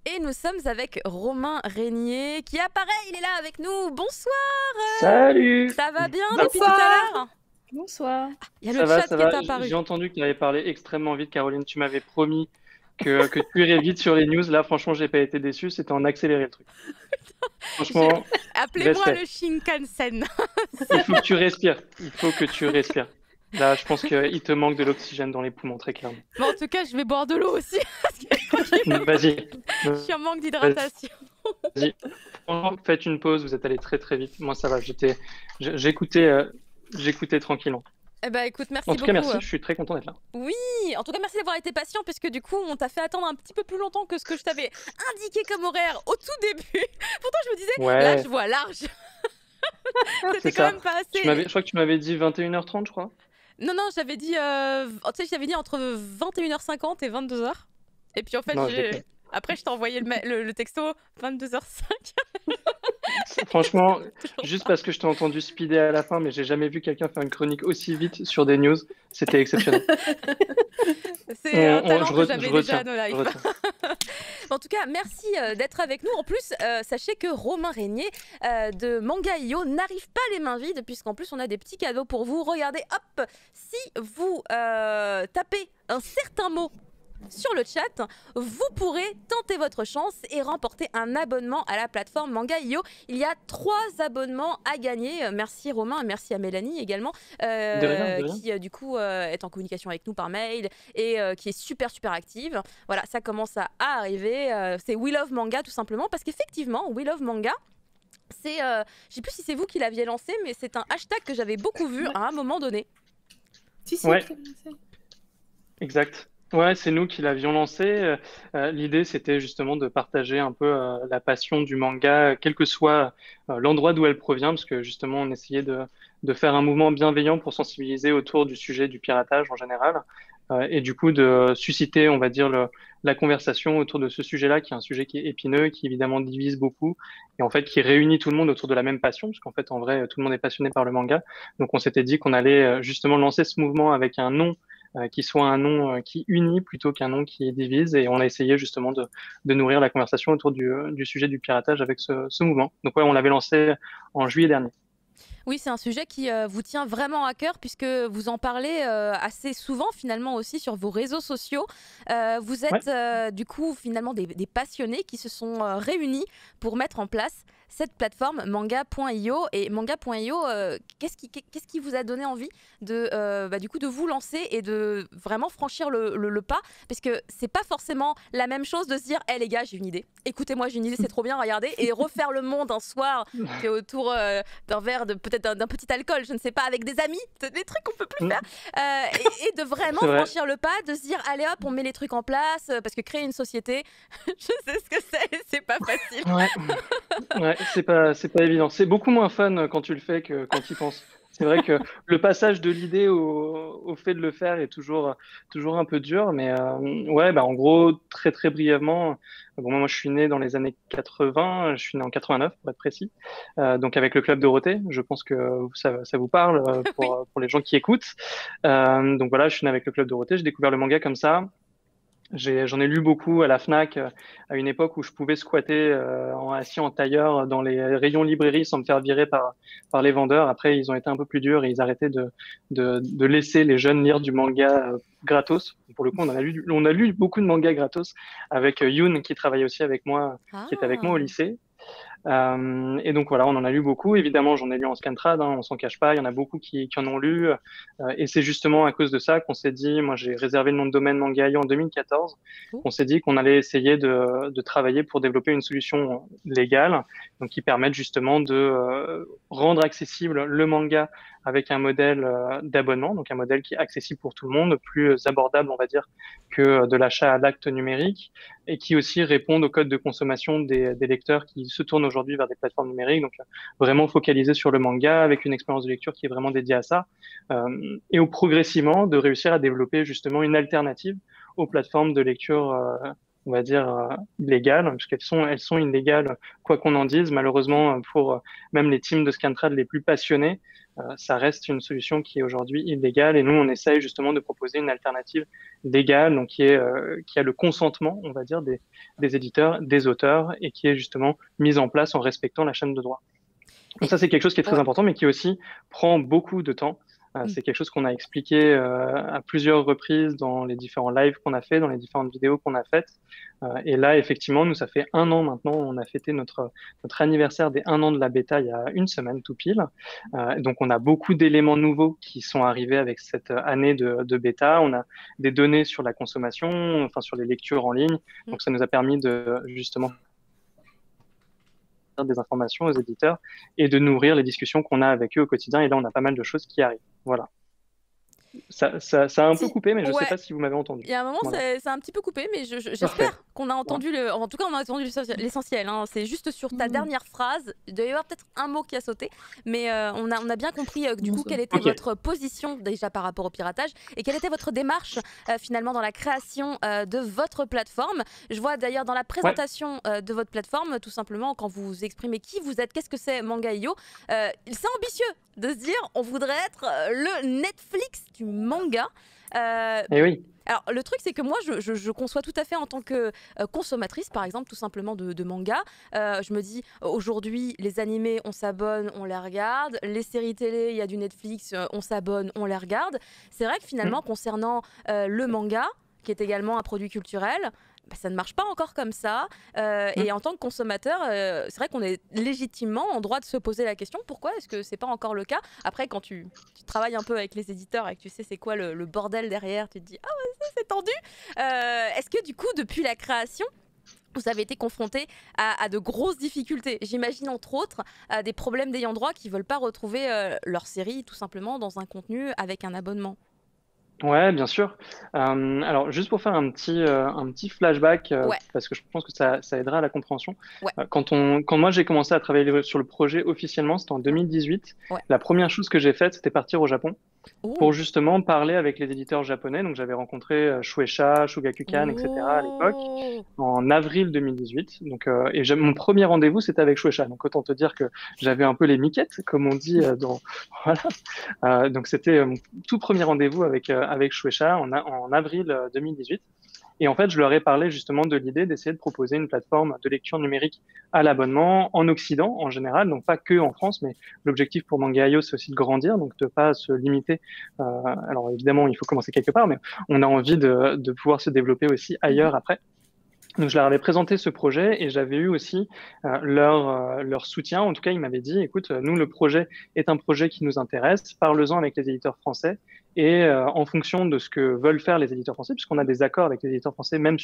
Et nous sommes avec Romain Régnier qui apparaît, il est là avec nous. Bonsoir, Salut! ça va bien depuis tout à Bonsoir. l'heure? Bonsoir. Il y a le Ça va, chat ça qui est va. apparu. J'ai entendu que tu avais parlé extrêmement vite, Caroline. Tu m'avais promis que tu irais vite sur les news. Là, franchement, j'ai pas été déçu. C'était en accéléré le truc. Je- Franchement, Appelez-moi le respect. Shinkansen. Il faut que tu respires. Il faut que tu respires. Là, je pense qu'il te manque de l'oxygène dans les poumons, très clairement. Bon, en tout cas, je vais boire de l'eau aussi parce que franchement, Vas-y. je suis en manque Vas-y. d'hydratation. Franchement, faites une pause. Vous êtes allé très, très vite. Moi, ça va. J'écoutais, j'écoutais tranquillement. Eh ben, écoute, merci En tout cas, beaucoup. merci. Je suis très content d'être là. Oui, en tout cas, merci d'avoir été patient puisque du coup, on t'a fait attendre un petit peu plus longtemps que ce que je t'avais indiqué comme horaire au tout début. Pourtant, je me disais, là, je Ouais, vois large. c'est C'était quand ça. même pas assez. Je crois que tu m'avais dit 21h30, je crois. Non, non, j'avais dit, tu sais, j'avais dit entre 21h50 et 22h. Et puis en fait, Non, je déconne. après, je t'ai envoyé le texto 22h05. Franchement, Toujours juste pas. parce que je t'ai entendu speeder à la fin, mais j'ai jamais vu quelqu'un faire une chronique aussi vite sur des news. C'était exceptionnel. C'est un talent que Je j'avais déjà à retiens, nos je lives. retiens. En tout cas, merci d'être avec nous. En plus, sachez que Romain Régnier de Manga.io n'arrive pas les mains vides, puisqu'en plus, on a des petits cadeaux pour vous. Regardez, hop, si vous tapez un certain mot sur le chat, vous pourrez tenter votre chance et remporter un abonnement à la plateforme Manga.io. Il y a 3 abonnements à gagner. Merci Romain et merci à Mélanie également, De rien, de rien. qui du coup est en communication avec nous par mail et qui est super super active. Voilà, ça commence à arriver. C'est We Love Manga tout simplement parce qu'effectivement, We Love Manga, c'est, je sais plus si c'est vous qui l'aviez lancé, mais c'est un hashtag que j'avais beaucoup vu Ouais. à un moment donné. Si, Ouais, très bien, c'est- exact. Ouais, c'est nous qui l'avions lancé. L'idée, c'était justement de partager un peu la passion du manga, quel que soit l'endroit d'où elle provient, parce que justement, on essayait de faire un mouvement bienveillant pour sensibiliser autour du sujet du piratage en général, et du coup de susciter, on va dire, la conversation autour de ce sujet-là, qui est un sujet qui est épineux, qui évidemment divise beaucoup, et en fait qui réunit tout le monde autour de la même passion, parce qu'en fait, en vrai, tout le monde est passionné par le manga. Donc, on s'était dit qu'on allait justement lancer ce mouvement avec un nom qui soit un nom qui unit plutôt qu'un nom qui divise. Et on a essayé justement de nourrir la conversation autour du sujet du piratage avec ce mouvement. Donc ouais, on l'avait lancé en juillet dernier. Oui, c'est un sujet qui vous tient vraiment à cœur puisque vous en parlez assez souvent finalement aussi sur vos réseaux sociaux. Vous Ouais. êtes du coup finalement des passionnés qui se sont réunis pour mettre en place cette plateforme manga.io. Et manga.io, qu'est-ce qui vous a donné envie de, du coup, de vous lancer et de vraiment franchir le pas? Parce que c'est pas forcément la même chose de se dire, hé les gars, j'ai une idée. Écoutez-moi, j'ai une idée, c'est trop bien, regardez. Et refaire le monde un soir qui est autour d'un verre, peut-être d'un petit alcool, je ne sais pas, avec des amis, des trucs qu'on peut plus faire. Et de vraiment C'est vrai. franchir le pas, de se dire, allez hop, on met les trucs en place. Parce que créer une société, je sais ce que c'est pas facile. Ouais. Ouais, c'est pas évident. C'est beaucoup moins fun quand tu le fais que quand tu y penses. C'est vrai que le passage de l'idée au fait de le faire est toujours un peu dur, mais ouais, bah en gros, très très brièvement, bon, moi je suis né dans les années 80, je suis né en 89 pour être précis, donc avec le Club Dorothée, je pense que ça vous parle Oui. pour les gens qui écoutent. Donc voilà, je suis né avec le Club Dorothée, j'ai découvert le manga comme ça. J'en ai lu beaucoup à la Fnac à une époque où je pouvais squatter assis en tailleur dans les rayons librairies sans me faire virer par les vendeurs. Après, ils ont été un peu plus durs et ils arrêtaient de laisser les jeunes lire du manga gratos. Pour le coup, on a lu beaucoup de mangas gratos avec Yoon qui travaillait aussi avec moi, qui était avec moi au Ah. lycée. Et donc voilà, on en a lu beaucoup. Évidemment, j'en ai lu en scantrad, hein, on s'en cache pas. Il y en a beaucoup qui en ont lu. Et c'est justement à cause de ça qu'on s'est dit, moi j'ai réservé le nom de domaine Mangaio en 2014, Oh. qu'on s'est dit qu'on allait essayer de travailler pour développer une solution légale, donc qui permette justement de rendre accessible le manga avec un modèle d'abonnement, donc un modèle qui est accessible pour tout le monde, plus abordable, on va dire, que de l'achat à l'acte numérique et qui aussi répondent au code de consommation des lecteurs qui se tournent aujourd'hui vers des plateformes numériques. Donc, vraiment focalisé sur le manga avec une expérience de lecture qui est vraiment dédiée à ça. Et au progressivement de réussir à développer justement une alternative aux plateformes de lecture on va dire, illégales, parce elles sont illégales, quoi qu'on en dise. Malheureusement, pour même les teams de Scantrad les plus passionnés, ça reste une solution qui est aujourd'hui illégale. Et nous, on essaye justement de proposer une alternative légale, donc qui a le consentement, on va dire, des éditeurs, des auteurs, et qui est justement mise en place en respectant la chaîne de droit. Donc ça, c'est quelque chose qui est très important, mais qui aussi prend beaucoup de temps. C'est quelque chose qu'on a expliqué à plusieurs reprises dans les différents lives qu'on a fait, dans les différentes vidéos qu'on a faites. Et là, effectivement, nous, ça fait 1 an maintenant. On a fêté notre anniversaire des 1 an de la bêta il y a une semaine tout pile. Donc, on a beaucoup d'éléments nouveaux qui sont arrivés avec cette année de bêta. On a des données sur la consommation, enfin sur les lectures en ligne. Donc, ça nous a permis de justement des informations aux éditeurs et de nourrir les discussions qu'on a avec eux au quotidien. Et là, on a pas mal de choses qui arrivent. Voilà. Ça a un peu coupé, mais je ne sais pas si vous m'avez entendu. Il y a un moment, voilà. Ça a un petit peu coupé, mais j'espère qu'on a entendu en tout cas, on a entendu l'essentiel. Hein. C'est juste sur ta dernière phrase. Il doit y avoir peut-être un mot qui a sauté, mais on a bien compris du coup quelle était votre position déjà par rapport au piratage et quelle était votre démarche finalement dans la création de votre plateforme. Je vois d'ailleurs dans la présentation de votre plateforme, tout simplement, quand vous exprimez qui vous êtes, qu'est-ce que c'est Manga.io, c'est ambitieux de se dire on voudrait être le Netflix du manga. Et oui. Alors le truc c'est que moi je conçois tout à fait en tant que consommatrice par exemple tout simplement de manga. Je me dis aujourd'hui les animés on s'abonne, on les regarde, les séries télé il y a du Netflix, on s'abonne, on les regarde. C'est vrai que finalement concernant le manga qui est également un produit culturel, ça ne marche pas encore comme ça. Et en tant que consommateur, c'est vrai qu'on est légitimement en droit de se poser la question pourquoi est-ce que c'est pas encore le cas. Après, quand tu travailles un peu avec les éditeurs et que tu sais c'est quoi le bordel derrière, tu te dis ah ouais, c'est tendu. Est-ce que du coup, depuis la création, vous avez été confronté à de grosses difficultés? J'imagine entre autres des problèmes d'ayant droit qui ne veulent pas retrouver leur série tout simplement dans un contenu avec un abonnement. Ouais, bien sûr. Alors, juste pour faire un petit flashback, parce que je pense que ça aidera à la compréhension. Quand moi j'ai commencé à travailler sur le projet officiellement, c'était en 2018. La première chose que j'ai faite, c'était partir au Japon pour justement parler avec les éditeurs japonais. Donc, j'avais rencontré Shueisha, Shogakukan, etc. à l'époque, en avril 2018. Donc, mon premier rendez-vous, c'était avec Shueisha. Donc, autant te dire que j'avais un peu les miquettes, comme on dit voilà. Donc, c'était mon tout premier rendez-vous avec Shueisha en avril 2018. Et en fait, je leur ai parlé justement de l'idée d'essayer de proposer une plateforme de lecture numérique à l'abonnement en Occident en général, donc pas que en France, mais l'objectif pour Manga.io, c'est aussi de grandir, donc de pas se limiter. Alors évidemment, il faut commencer quelque part, mais on a envie de pouvoir se développer aussi ailleurs après. Donc, je leur avais présenté ce projet et j'avais eu aussi leur soutien. En tout cas, ils m'avaient dit, écoute, nous, le projet est un projet qui nous intéresse. Parle-en avec les éditeurs français et en fonction de ce que veulent faire les éditeurs français, puisqu'on a des accords avec les éditeurs français, même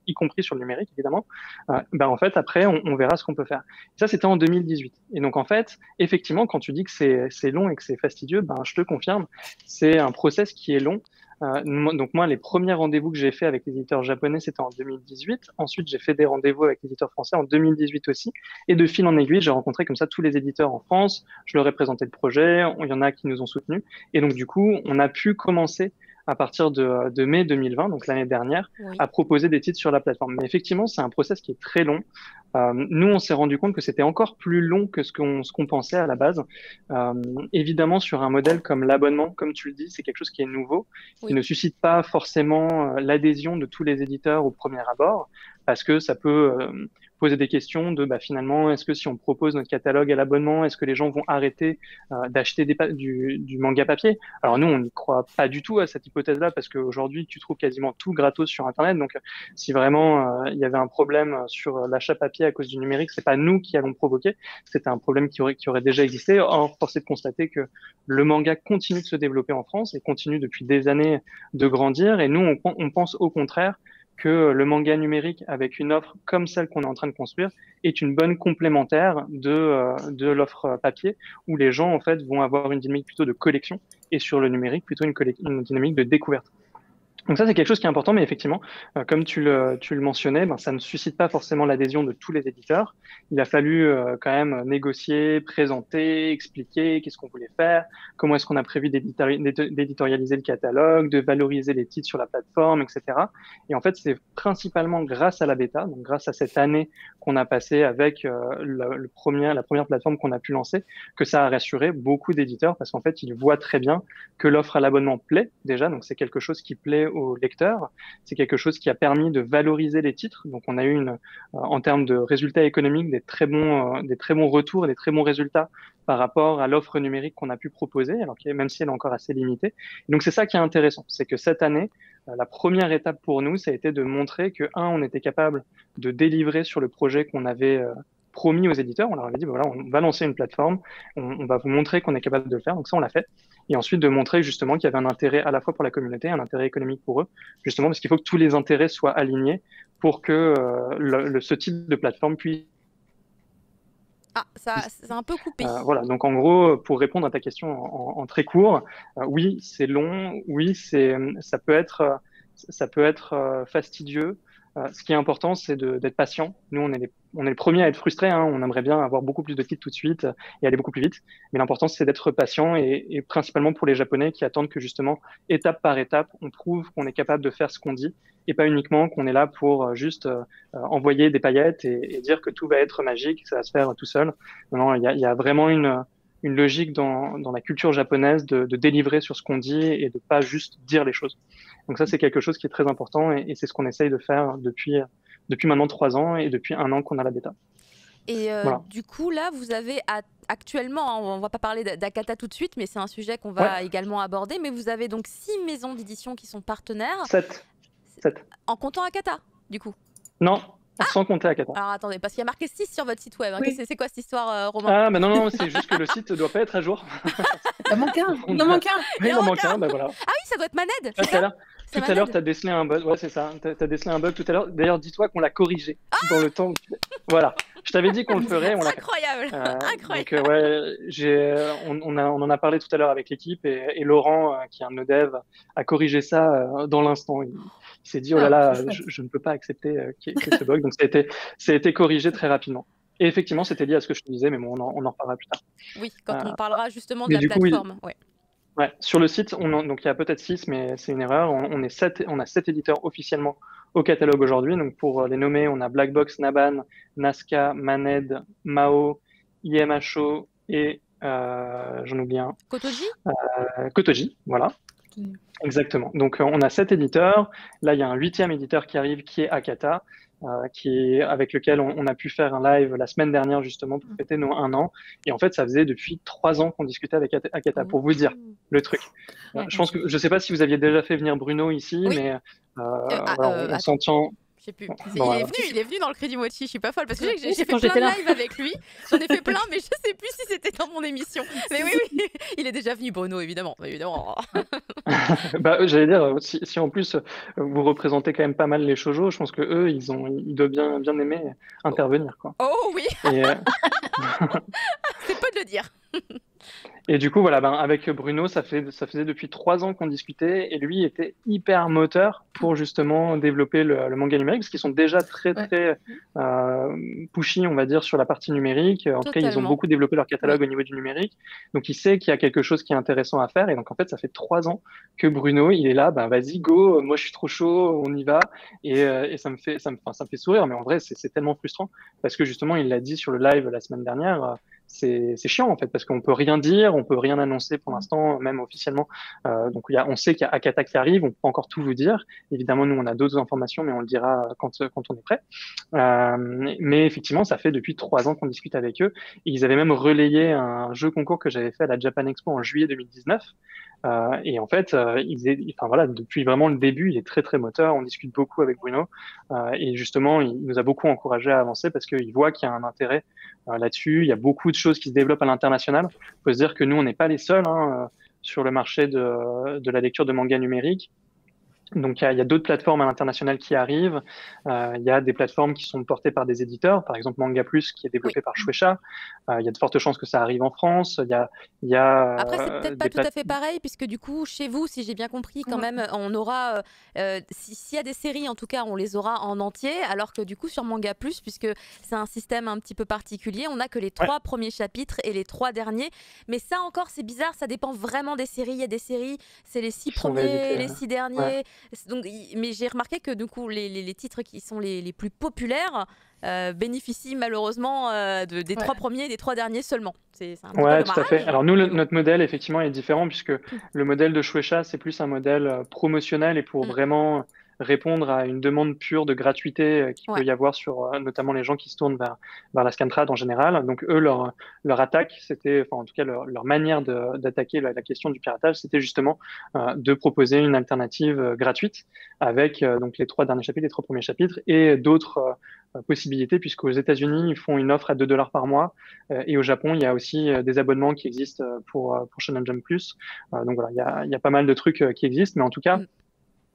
y compris sur le numérique, évidemment. En fait, après, on verra ce qu'on peut faire. Et ça, c'était en 2018. Et donc, en fait, effectivement, quand tu dis que c'est long et que c'est fastidieux, je te confirme, c'est un process qui est long. Donc moi, les premiers rendez-vous que j'ai fait avec les éditeurs japonais, c'était en 2018. Ensuite, j'ai fait des rendez-vous avec les éditeurs français en 2018 aussi. Et de fil en aiguille, j'ai rencontré comme ça tous les éditeurs en France. Je leur ai présenté le projet. Il y en a qui nous ont soutenus. Et donc, du coup, on a pu commencer à partir de mai 2020, donc l'année dernière, à proposer des titres sur la plateforme. Mais effectivement, c'est un process qui est très long. Nous, on s'est rendu compte que c'était encore plus long que ce qu'on pensait à la base. Évidemment, sur un modèle comme l'abonnement, comme tu le dis, c'est quelque chose qui est nouveau, qui ne suscite pas forcément l'adhésion de tous les éditeurs au premier abord, parce que ça peut poser des questions de finalement, est-ce que si on propose notre catalogue à l'abonnement, est-ce que les gens vont arrêter d'acheter du manga papier? Alors nous, on n'y croit pas du tout à cette hypothèse-là, parce qu'aujourd'hui, tu trouves quasiment tout gratos sur Internet. Donc, si vraiment il y avait un problème sur l'achat papier à cause du numérique, c'est pas nous qui allons provoquer, c'était un problème qui aurait déjà existé. Or, force est de constater que le manga continue de se développer en France et continue depuis des années de grandir. Et nous, on pense au contraire que le manga numérique, avec une offre comme celle qu'on est en train de construire, est une bonne complémentaire de l'offre papier, où les gens en fait vont avoir une dynamique plutôt de collection et sur le numérique plutôt une dynamique de découverte. Donc ça, c'est quelque chose qui est important, mais effectivement, comme tu le mentionnais, ben, ça ne suscite pas forcément l'adhésion de tous les éditeurs. Il a fallu quand même négocier, présenter, expliquer qu'est-ce qu'on voulait faire, comment est-ce qu'on a prévu d'éditorialiser le catalogue, de valoriser les titres sur la plateforme, etc. Et en fait, c'est principalement grâce à la bêta, donc grâce à cette année qu'on a passée avec la première plateforme qu'on a pu lancer, que ça a rassuré beaucoup d'éditeurs, parce qu'en fait, ils voient très bien que l'offre à l'abonnement plaît déjà, donc c'est quelque chose qui plaît aux lecteurs, c'est quelque chose qui a permis de valoriser les titres, donc on a eu en termes de résultats économiques des très bons retours et des très bons résultats par rapport à l'offre numérique qu'on a pu proposer, alors même si elle est encore assez limitée. Donc c'est ça qui est intéressant, c'est que cette année, la première étape pour nous, ça a été de montrer que, on était capable de délivrer sur le projet qu'on avait promis aux éditeurs. On leur avait dit, voilà, on va lancer une plateforme, on va vous montrer qu'on est capable de le faire. Donc ça, on l'a fait. Et ensuite, de montrer justement qu'il y avait un intérêt à la fois pour la communauté, un intérêt économique pour eux, justement parce qu'il faut que tous les intérêts soient alignés pour que ce type de plateforme puisse... Ah, ça c'est un peu coupé. Voilà, donc en gros, pour répondre à ta question en très court, oui, c'est long, oui, ça peut être fastidieux. Ce qui est important, c'est d'être patient. Nous, on est les premiers à être frustrés, hein. On aimerait bien avoir beaucoup plus de titres tout de suite et aller beaucoup plus vite. Mais l'important, c'est d'être patient et principalement pour les Japonais qui attendent que justement, étape par étape, on prouve qu'on est capable de faire ce qu'on dit et pas uniquement qu'on est là pour juste envoyer des paillettes et dire que tout va être magique, que ça va se faire tout seul. Non, il y a vraiment une logique dans la culture japonaise de délivrer sur ce qu'on dit et de pas juste dire les choses. Donc ça, c'est quelque chose qui est très important et c'est ce qu'on essaye de faire depuis maintenant 3 ans et depuis 1 an qu'on a la bêta. Et voilà. Du coup, là, vous avez actuellement, on ne va pas parler d'Akata tout de suite, mais c'est un sujet qu'on va également aborder, mais vous avez donc 6 maisons d'édition qui sont partenaires. 7. En comptant Akata, du coup? Non. Sans compter Akata. Alors attendez, parce qu'il y a marqué 6 sur votre site web. Hein. Oui. C'est quoi cette histoire, Romain? Ah, mais non, c'est juste que le site ne doit pas être à jour. Il manque un. Il en manque un, bah voilà. Ah oui, ça doit être Maned. Tout à l'heure, tu as décelé un bug. Ouais, c'est ça. Tu as décelé un bug tout à l'heure. D'ailleurs, dis-toi qu'on l'a corrigé dans le temps. Voilà. Je t'avais dit qu'on le ferait. On l'a fait. Incroyable. Incroyable. Donc, on en a parlé tout à l'heure avec l'équipe et Laurent, qui est un de nos devs, a corrigé ça dans l'instant. Il s'est dit, oh là là, je ne peux pas accepter qu'il y ait ce bug. Donc, ça a été corrigé très rapidement. Et effectivement, c'était lié à ce que je te disais, mais bon, on en reparlera plus tard. Oui, quand on parlera justement de la plateforme. Oui. Ouais, sur le site, donc il y a peut-être 6, mais c'est une erreur. On a 7 éditeurs officiellement au catalogue aujourd'hui. Donc pour les nommer, on a Blackbox, Naban, Nazca, Maned, Mao, IMHO et j'en oublie un. Kotoji. Kotoji, voilà. Exactement. Donc on a 7 éditeurs. Là, il y a un 8e éditeur qui arrive, qui est Akata. Avec lequel on a pu faire un live la semaine dernière justement pour fêter nos 1 an. Et en fait, ça faisait depuis 3 ans qu'on discutait avec Akata, pour vous dire le truc. Je sais pas si vous aviez déjà fait venir Bruno ici, mais on s'entend. Je sais plus. Il est venu dans le Crédit Mochi, je suis pas folle parce que j'ai fait plein de lives avec lui. J'en ai fait plein, mais je sais plus si c'était dans mon émission. Mais oui, il est déjà venu, Bruno, évidemment. J'allais dire, si en plus vous représentez quand même pas mal les shoujo, je pense que eux, ils doivent bien aimer intervenir, quoi. Oh oui. C'est peu de le dire. Et du coup, voilà, avec Bruno, ça faisait depuis 3 ans qu'on discutait et lui était hyper moteur pour justement développer le manga numérique parce qu'ils sont déjà très pushy, on va dire, sur la partie numérique. En tout cas, ils ont beaucoup développé leur catalogue au niveau du numérique. Donc, il sait qu'il y a quelque chose qui est intéressant à faire. Et donc, en fait, ça fait 3 ans que Bruno, il est là, vas-y, go, moi, je suis trop chaud, on y va. Et ça me fait sourire. Mais en vrai, c'est tellement frustrant parce que justement, il l'a dit sur le live la semaine dernière. C'est chiant en fait parce qu'on peut rien dire, on peut rien annoncer pour l'instant, même officiellement. Donc on sait qu'il y a Akata qui arrive, on peut pas encore tout vous dire. Évidemment, nous on a d'autres informations, mais on le dira quand on est prêt. Mais effectivement, ça fait depuis 3 ans qu'on discute avec eux. Et ils avaient même relayé un jeu concours que j'avais fait à la Japan Expo en juillet 2019. Et en fait, depuis vraiment le début, il est très très moteur. On discute beaucoup avec Bruno et justement, il nous a beaucoup encouragé à avancer parce qu'il voit qu'il y a un intérêt là-dessus. Il y a beaucoup de choses qui se développent à l'international. Il faut se dire que nous, on n'est pas les seuls sur le marché de la lecture de manga numérique. Donc, il y a d'autres plateformes à l'international qui arrivent. Il y a des plateformes qui sont portées par des éditeurs, par exemple Manga Plus, qui est Oui. développé par Shueisha. Il y a de fortes chances que ça arrive en France. Il y a Après, c'est peut-être pas des tout à plateformes. fait pareil, puisque du coup, chez vous, si j'ai bien compris, quand même, on aura, s'il y a des séries, en tout cas, on les aura en entier, alors que du coup, sur Manga Plus, puisque c'est un système un petit peu particulier, on n'a que les 3 premiers chapitres et les 3 derniers. Mais ça encore, c'est bizarre, ça dépend vraiment des séries. Il y a des séries, c'est les 6 qui sont premiers, réédités. les 6 derniers. Donc, mais j'ai remarqué que du coup, les titres qui sont les plus populaires bénéficient malheureusement des 3 premiers et des 3 derniers seulement. C'est un petit peu Ouais, tout à dommage. fait. Alors nous, notre modèle, effectivement, est différent puisque le modèle de Shueisha, c'est plus un modèle promotionnel et pour vraiment répondre à une demande pure de gratuité qu'il peut y avoir sur notamment les gens qui se tournent vers la Scantrad en général. Donc eux, leur attaque, c'était, enfin en tout cas leur manière d'attaquer la question du piratage, c'était justement de proposer une alternative gratuite avec donc les 3 derniers chapitres, les 3 premiers chapitres et d'autres possibilités puisqu'aux États-Unis, ils font une offre à $2 par mois et au Japon, il y a aussi des abonnements qui existent pour Shonen Jump Plus. Donc voilà, il y a pas mal de trucs qui existent, mais en tout cas,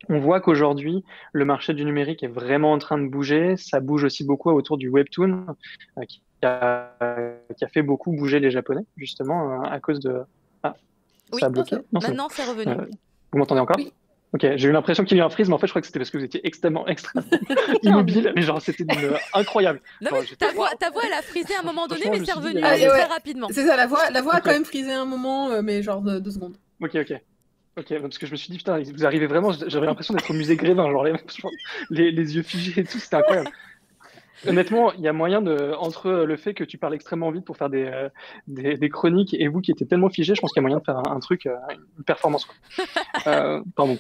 on voit qu'aujourd'hui, le marché du numérique est vraiment en train de bouger. Ça bouge aussi beaucoup autour du webtoon, qui a fait beaucoup bouger les Japonais, justement, à cause de... Ah, ça a bloqué. Non, maintenant c'est revenu. Vous m'entendez encore? Oui. Ok, j'ai eu l'impression qu'il y a eu un freeze, mais en fait, je crois que c'était parce que vous étiez extrêmement immobile, mais genre, c'était incroyable. Non, mais ta voix, elle a frisé à un moment donné, mais c'est revenu Ah, très rapidement. C'est ça, la voix a quand même frisé un moment, mais genre 2 secondes. Ok, parce que je me suis dit, putain, vous arrivez vraiment, j'avais l'impression d'être au musée Grévin, genre les yeux figés et tout, c'était incroyable. Honnêtement, il y a moyen entre le fait que tu parles extrêmement vite pour faire des chroniques et vous qui étiez tellement figé, je pense qu'il y a moyen de faire un truc, une performance, quoi. Pardon.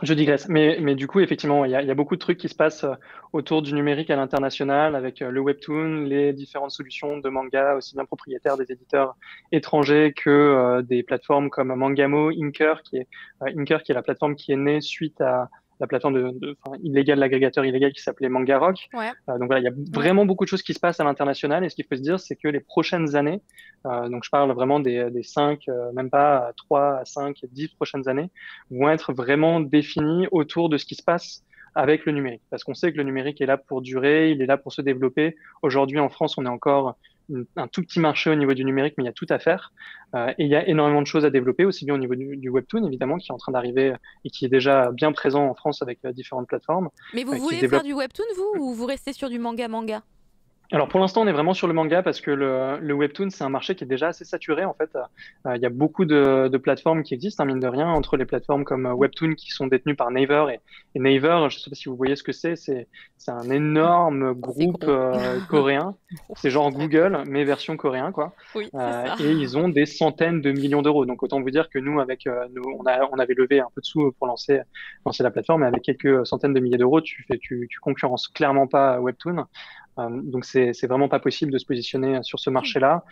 Je digresse, mais du coup, effectivement, il y a beaucoup de trucs qui se passent autour du numérique à l'international avec le webtoon, les différentes solutions de manga, aussi bien propriétaires des éditeurs étrangers que des plateformes comme Mangamo, Inker, qui est la plateforme qui est née suite à la plateforme illégale, l'agrégateur illégal qui s'appelait Mangarock. Donc voilà, il y a vraiment beaucoup de choses qui se passent à l'international et ce qu'il faut se dire, c'est que les prochaines années, donc je parle vraiment des 5, même pas 3 à 5, 10 prochaines années, vont être vraiment définies autour de ce qui se passe avec le numérique. Parce qu'on sait que le numérique est là pour durer, il est là pour se développer. Aujourd'hui, en France, on est encore un tout petit marché au niveau du numérique, mais il y a tout à faire. Et il y a énormément de choses à développer, aussi bien au niveau du webtoon, évidemment, qui est en train d'arriver et qui est déjà bien présent en France avec différentes plateformes. Mais vous voulez faire du webtoon, vous, ou vous restez sur du manga? Alors pour l'instant, on est vraiment sur le manga parce que le webtoon, c'est un marché qui est déjà assez saturé en fait. Il y a beaucoup de plateformes qui existent, hein, mine de rien, entre les plateformes comme Webtoon qui sont détenues par Naver et Naver, je ne sais pas si vous voyez ce que c'est un énorme groupe coréen. C'est genre Google, mais version coréen, quoi. Oui, ça. Et ils ont des centaines de millions d'euros. Donc autant vous dire que nous, avec on avait levé un peu de sous pour lancer la plateforme, et avec quelques centaines de milliers d'euros, tu concurrences clairement pas Webtoon. Donc c'est vraiment pas possible de se positionner sur ce marché-là.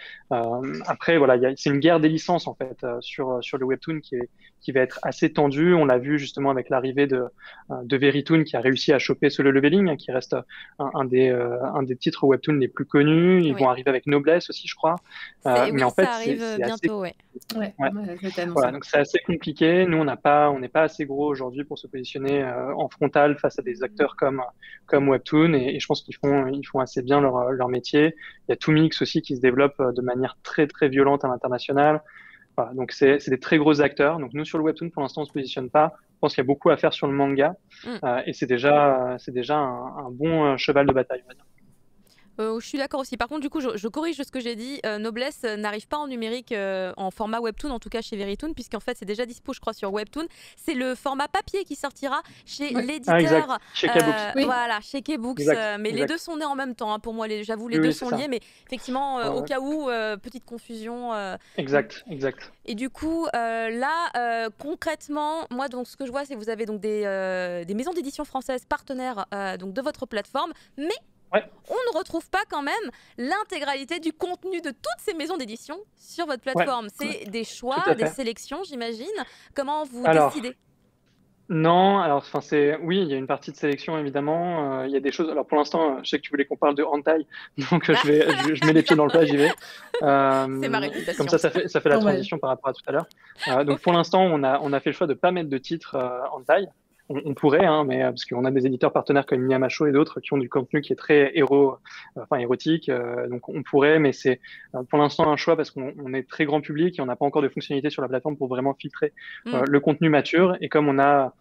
Après voilà, c'est une guerre des licences en fait sur le webtoon qui va être assez tendue. On l'a vu justement avec l'arrivée de Verytoon qui a réussi à choper Solo Leveling, qui reste un des titres webtoon les plus connus. Ils vont arriver avec Noblesse aussi, je crois. Mais en fait, ça arrive bientôt, Voilà, donc c'est assez compliqué. Nous, on n'est pas assez gros aujourd'hui pour se positionner en frontal face à des acteurs comme Webtoon, et je pense qu'ils font assez bien leur métier. Il y a Toomix aussi qui se développe de manière très très violente à l'international. Voilà, donc c'est des très gros acteurs. Donc nous sur le Webtoon, pour l'instant, on se positionne pas. Je pense qu'il y a beaucoup à faire sur le manga, et c'est déjà un bon cheval de bataille, on va dire. Je suis d'accord aussi. Par contre, du coup, je corrige ce que j'ai dit. Noblesse n'arrive pas en numérique en format Webtoon, en tout cas chez Verytoon, puisqu'en fait, c'est déjà dispo, je crois, sur Webtoon. C'est le format papier qui sortira chez l'éditeur. Chez K-Books. Voilà, chez K-Books. Mais les deux sont nés en même temps. Hein, pour moi, j'avoue, les deux sont liés. Mais effectivement, au cas où, petite confusion. Exact. Et du coup, là, concrètement, moi, donc, ce que je vois, c'est que vous avez donc des maisons d'édition françaises partenaires donc, de votre plateforme, mais on ne retrouve pas quand même l'intégralité du contenu de toutes ces maisons d'édition sur votre plateforme. C'est des choix, des sélections, j'imagine. Comment vous décidez? Non, alors oui, il y a une partie de sélection évidemment. Il y a des choses. Alors pour l'instant, je sais que tu voulais qu'on parle de hentai, donc je mets les pieds dans le plat, j'y vais. C'est ma réputation. Comme ça fait la transition par rapport à tout à l'heure. Donc pour l'instant, on a fait le choix de pas mettre de titre hentai. on pourrait, hein, mais parce qu'on a des éditeurs partenaires comme Miyamacho et d'autres qui ont du contenu qui est très érotique, donc on pourrait, mais c'est pour l'instant un choix parce qu'on est très grand public et on n'a pas encore de fonctionnalité sur la plateforme pour vraiment filtrer le contenu mature. Et comme on a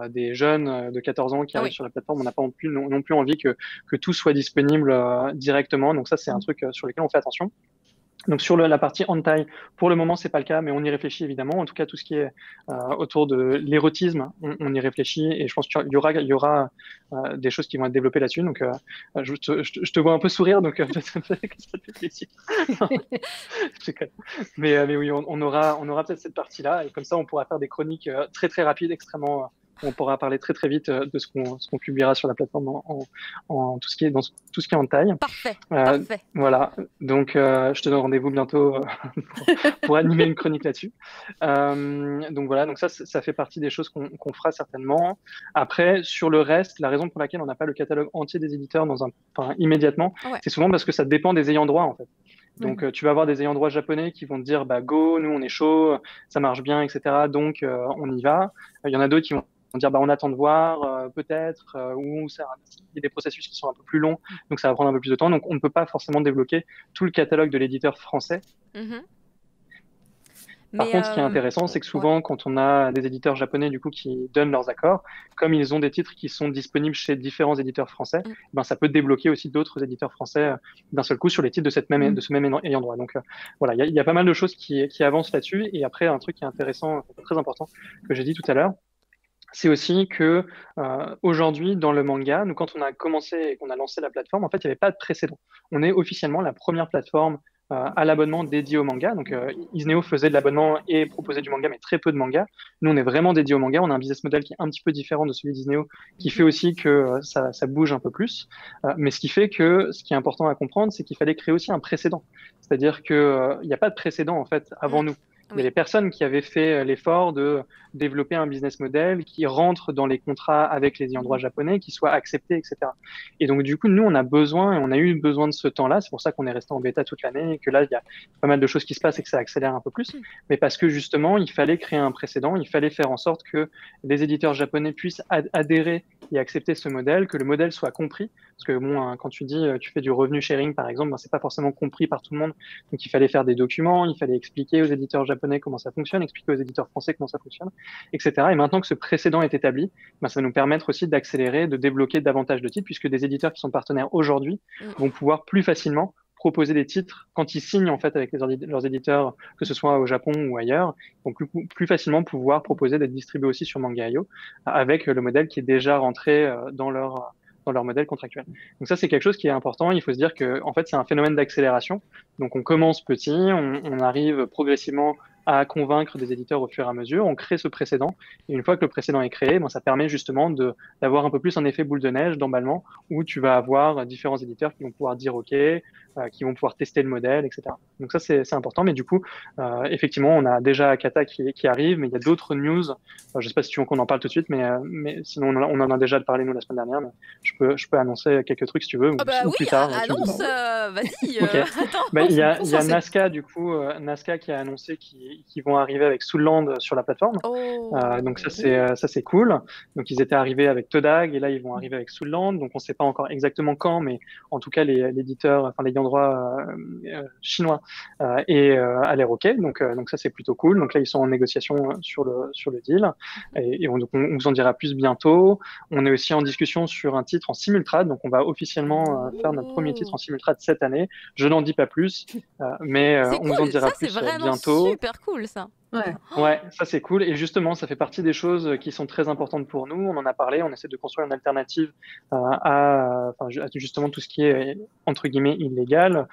des jeunes de 14 ans qui arrivent sur la plateforme, on n'a pas non plus envie que tout soit disponible directement. Donc ça, c'est un truc sur lequel on fait attention. Donc sur la partie hentai, pour le moment c'est pas le cas, mais on y réfléchit évidemment. En tout cas tout ce qui est autour de l'érotisme, on y réfléchit et je pense qu'il y aura des choses qui vont être développées là-dessus. Donc je te vois un peu sourire, donc ça me fait plaisir. Mais oui, on aura peut-être cette partie-là et comme ça on pourra faire des chroniques très très rapides, extrêmement. On pourra parler très très vite de ce qu'on publiera sur la plateforme en tout ce qui est en taille. Parfait, parfait. Voilà, donc je te donne rendez-vous bientôt pour animer une chronique là-dessus. Donc voilà, donc ça fait partie des choses qu'on fera certainement. Après, sur le reste, la raison pour laquelle on n'a pas le catalogue entier des éditeurs immédiatement, c'est souvent parce que ça dépend des ayants droit en fait. Donc tu vas avoir des ayants droit japonais qui vont te dire bah go, nous on est chaud, ça marche bien, etc. Donc on y va. Il y en a d'autres qui vont dire bah on attend de voir peut-être ou il y a des processus qui sont un peu plus longs, donc ça va prendre un peu plus de temps. Donc on ne peut pas forcément débloquer tout le catalogue de l'éditeur français. Par contre, ce qui est intéressant, c'est que souvent, quand on a des éditeurs japonais du coup qui donnent leurs accords, comme ils ont des titres qui sont disponibles chez différents éditeurs français, ben ça peut débloquer aussi d'autres éditeurs français d'un seul coup sur les titres de ce même ayant droit. Donc voilà, il y a pas mal de choses qui avancent là-dessus. Et après, un truc qui est intéressant, très important, que j'ai dit tout à l'heure, c'est aussi que aujourd'hui, dans le manga, nous, quand on a commencé et qu'on a lancé la plateforme, en fait, il n'y avait pas de précédent. On est officiellement la première plateforme à l'abonnement dédié au manga. Donc, Isneo faisait de l'abonnement et proposait du manga, mais très peu de manga. Nous, on est vraiment dédié au manga. On a un business model qui est un petit peu différent de celui d'Isneo, qui fait aussi que ça bouge un peu plus. Mais ce qui fait que ce qui est important à comprendre, c'est qu'il fallait créer aussi un précédent. C'est-à-dire qu'il n'y a pas de précédent, en fait, avant nous. Il y a des personnes qui avaient fait l'effort de développer un business model qui rentre dans les contrats avec les ayants droit japonais, qui soit accepté, etc. Et donc, du coup, nous, on a besoin, et on a eu besoin de ce temps-là. C'est pour ça qu'on est resté en bêta toute l'année et que là, il y a pas mal de choses qui se passent et que ça accélère un peu plus. Mais parce que justement, il fallait créer un précédent, il fallait faire en sorte que les éditeurs japonais puissent adhérer et accepter ce modèle, que le modèle soit compris. Parce que bon, quand tu dis tu fais du revenu sharing, par exemple, c'est pas forcément compris par tout le monde. Donc, il fallait faire des documents, il fallait expliquer aux éditeurs japonais comment ça fonctionne, expliquer aux éditeurs français comment ça fonctionne, etc. Et maintenant que ce précédent est établi, ça va nous permettre aussi d'accélérer, de débloquer davantage de titres, puisque des éditeurs qui sont partenaires aujourd'hui vont pouvoir plus facilement proposer des titres quand ils signent en fait avec leurs éditeurs, que ce soit au Japon ou ailleurs, vont plus facilement pouvoir proposer d'être distribués aussi sur Manga.io avec le modèle qui est déjà rentré dans leur modèle contractuel. Donc ça, c'est quelque chose qui est important. Il faut se dire que en fait, c'est un phénomène d'accélération. Donc on commence petit, on arrive progressivement à convaincre des éditeurs au fur et à mesure. On crée ce précédent. Et une fois que le précédent est créé, ça permet justement d'avoir un peu plus un effet boule de neige d'emballement où tu vas avoir différents éditeurs qui vont pouvoir dire OK, qui vont pouvoir tester le modèle, etc. Donc ça, c'est important. Mais du coup, effectivement, on a déjà Akata qui arrive, mais il y a d'autres news. Je ne sais pas si tu veux qu'on en parle tout de suite, mais sinon, on en a déjà parlé nous la semaine dernière. Mais je peux annoncer quelques trucs si tu veux. Ou oui, plus tard, annonce, vas-y. Okay. Attends. Il y a Nazca, du coup, Nazca qui a annoncé qu'ils vont arriver avec Soulland sur la plateforme. Donc ça c'est cool. Donc ils étaient arrivés avec Todag et là ils vont arriver avec Soulland. Donc on ne sait pas encore exactement quand, mais en tout cas l'éditeur, enfin les ayants droit chinois a l'air OK. Donc ça c'est plutôt cool. Donc là ils sont en négociation sur le deal et on vous en dira plus bientôt. On est aussi en discussion sur un titre en simultrade. Donc on va officiellement faire notre premier titre en simultrade cette année. Je n'en dis pas plus, mais on vous en dira plus bientôt. C'est vraiment super cool ça. Ouais, ça c'est cool. Et justement, ça fait partie des choses qui sont très importantes pour nous. On en a parlé, on essaie de construire une alternative à justement tout ce qui est entre guillemets illégal.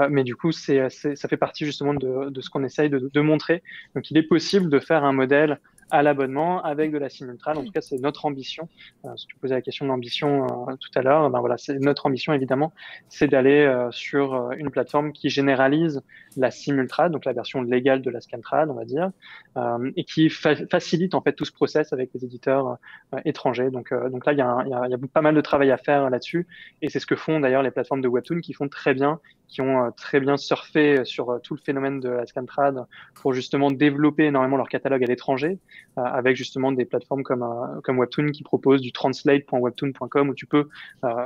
Mais du coup, ça fait partie justement de ce qu'on essaye de montrer. Donc, il est possible de faire un modèle à l'abonnement avec de la simultrade. En tout cas, c'est notre ambition. Si tu posais la question d'ambition tout à l'heure, voilà, c'est notre ambition évidemment, c'est d'aller sur une plateforme qui généralise la simultrade, donc la version légale de la scantrad, on va dire, et qui facilite en fait tout ce process avec les éditeurs étrangers. Donc là, il y a pas mal de travail à faire là-dessus, et c'est ce que font d'ailleurs les plateformes de webtoon qui font très bien, qui ont très bien surfé sur tout le phénomène de la scantrad pour justement développer énormément leur catalogue à l'étranger. avec justement des plateformes comme Webtoon qui proposent du translate.webtoon.com où tu peux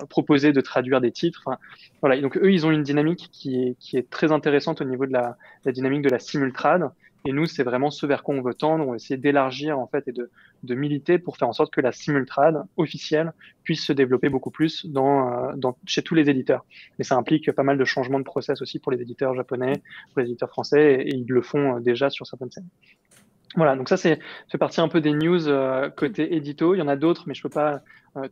proposer de traduire des titres. Enfin, voilà. Et donc eux, ils ont une dynamique qui est très intéressante au niveau de la dynamique de la simultrade. Et nous, c'est vraiment ce vers quoi on veut tendre. On va essayer d'élargir en fait et de militer pour faire en sorte que la simultrade officielle puisse se développer beaucoup plus chez tous les éditeurs. Mais ça implique pas mal de changements de process aussi pour les éditeurs japonais, pour les éditeurs français, et ils le font déjà sur certaines scènes. Voilà, donc ça fait partie un peu des news côté édito. Il y en a d'autres, mais je peux pas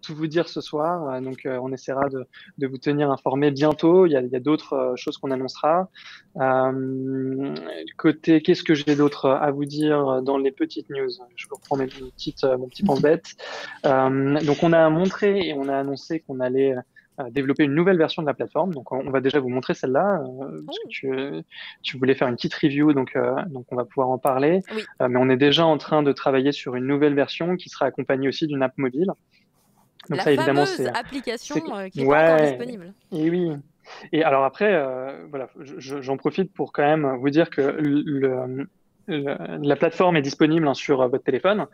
tout vous dire ce soir. Donc on essaiera de vous tenir informés bientôt. Il y a d'autres choses qu'on annoncera. Côté, qu'est-ce que j'ai d'autre à vous dire dans les petites news? Je reprends mon petit pense-bête. Donc on a montré et on a annoncé qu'on allait développer une nouvelle version de la plateforme. Donc, on va déjà vous montrer celle-là, parce que tu voulais faire une petite review, donc on va pouvoir en parler. Oui. Mais on est déjà en train de travailler sur une nouvelle version qui sera accompagnée aussi d'une app mobile. Donc la ça, évidemment, fameuse application qui n'est ouais, pas encore disponible. Et oui. Et alors après, voilà, j'en profite pour quand même vous dire que la plateforme est disponible sur votre téléphone.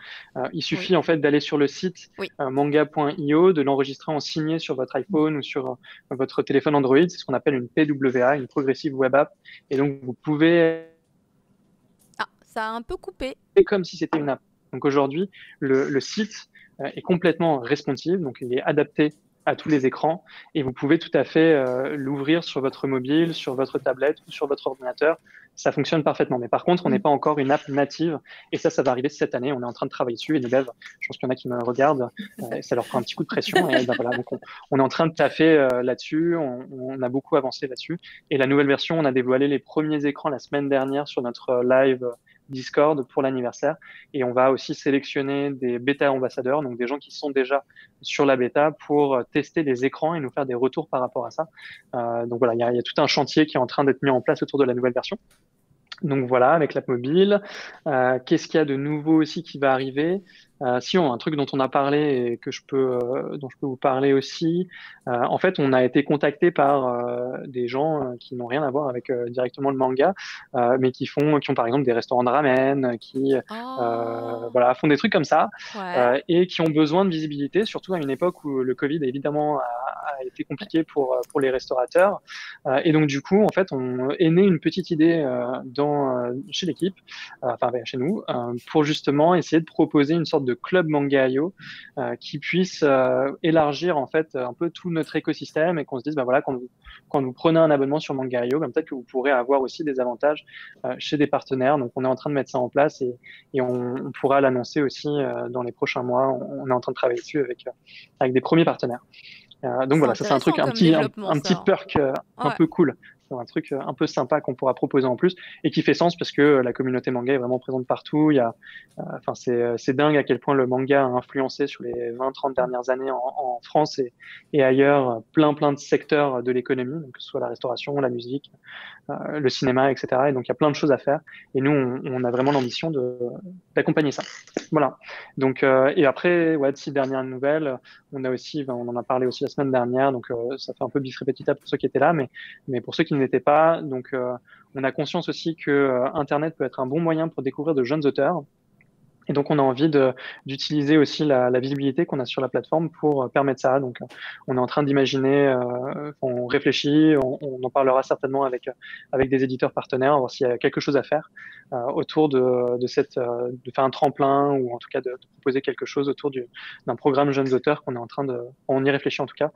Il suffit en fait d'aller sur le site manga.io, de l'enregistrer en signé sur votre iPhone ou sur votre téléphone Android. C'est ce qu'on appelle une PWA, une Progressive Web App. Et donc vous pouvez... Ah, ça a un peu coupé. Comme si c'était une app. Donc aujourd'hui, le site est complètement responsive, donc il est adapté à tous les écrans et vous pouvez tout à fait l'ouvrir sur votre mobile, sur votre tablette ou sur votre ordinateur. Ça fonctionne parfaitement. Mais par contre, on n'est pas encore une app native et ça va arriver cette année. On est en train de travailler dessus et les devs, je pense qu'il y en a qui me regardent, ça leur prend un petit coup de pression. Et ben voilà, donc on est en train de taffer là-dessus. On a beaucoup avancé là-dessus. Et la nouvelle version, on a dévoilé les premiers écrans la semaine dernière sur notre live Discord pour l'anniversaire. Et on va aussi sélectionner des bêta ambassadeurs, donc des gens qui sont déjà sur la bêta pour tester les écrans et nous faire des retours par rapport à ça. Donc voilà, il y a tout un chantier qui est en train d'être mis en place autour de la nouvelle version. Donc voilà, avec l'app mobile. Qu'est-ce qu'il y a de nouveau aussi qui va arriver? Un truc dont on a parlé et que dont je peux vous parler aussi. En fait, on a été contacté par des gens qui n'ont rien à voir avec directement le manga, mais qui ont par exemple des restaurants de ramen, qui voilà, font des trucs comme ça, et qui ont besoin de visibilité, surtout à une époque où le Covid évidemment a été compliqué pour les restaurateurs. Et donc du coup, en fait, on est né une petite idée chez l'équipe, chez nous, pour justement essayer de proposer une sorte de club Manga.io qui puisse élargir en fait un peu tout notre écosystème et qu'on se dise voilà, quand vous prenez un abonnement sur Manga.io, peut-être que vous pourrez avoir aussi des avantages chez des partenaires. Donc on est en train de mettre ça en place et on pourra l'annoncer aussi dans les prochains mois. On est en train de travailler dessus avec des premiers partenaires. Donc voilà, ça c'est un truc, un petit perk un peu cool. C'est un truc un peu sympa qu'on pourra proposer en plus et qui fait sens parce que la communauté manga est vraiment présente partout. C'est dingue à quel point le manga a influencé sur les 20-30 dernières années en France et ailleurs plein de secteurs de l'économie, donc que ce soit la restauration, la musique, le cinéma, etc. Et donc il y a plein de choses à faire. Et nous, on a vraiment l'ambition d'accompagner ça. Voilà. Donc et après, d'ici dernière nouvelle, on a aussi, on en a parlé aussi la semaine dernière, donc ça fait un peu bis repetita pour ceux qui étaient là, mais pour ceux qui n'étaient pas, donc on a conscience aussi que Internet peut être un bon moyen pour découvrir de jeunes auteurs. Et donc, on a envie d'utiliser aussi la visibilité qu'on a sur la plateforme pour permettre ça. Donc, on est en train d'imaginer, on réfléchit, on en parlera certainement avec des éditeurs partenaires, voir s'il y a quelque chose à faire autour de faire un tremplin ou en tout cas de proposer quelque chose autour d'un programme jeunes auteurs qu'on est en train on y réfléchit en tout cas.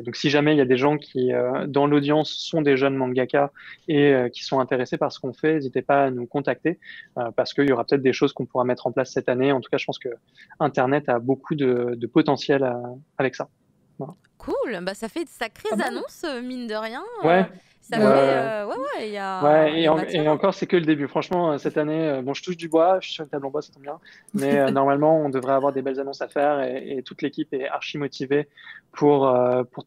Donc, si jamais il y a des gens qui, dans l'audience, sont des jeunes mangaka et qui sont intéressés par ce qu'on fait, n'hésitez pas à nous contacter parce qu'il y aura peut-être des choses qu'on pourra mettre en place cette année. En tout cas, je pense que Internet a beaucoup de potentiel avec ça. Voilà. Cool, ça fait de sacrées annonces, mine de rien. Ouais. Ça fait, il y a. Ouais, et encore, c'est que le début. Franchement, cette année, je touche du bois, je suis sur une table en bois, ça tombe bien. Mais normalement, on devrait avoir des belles annonces à faire et toute l'équipe est archi motivée pour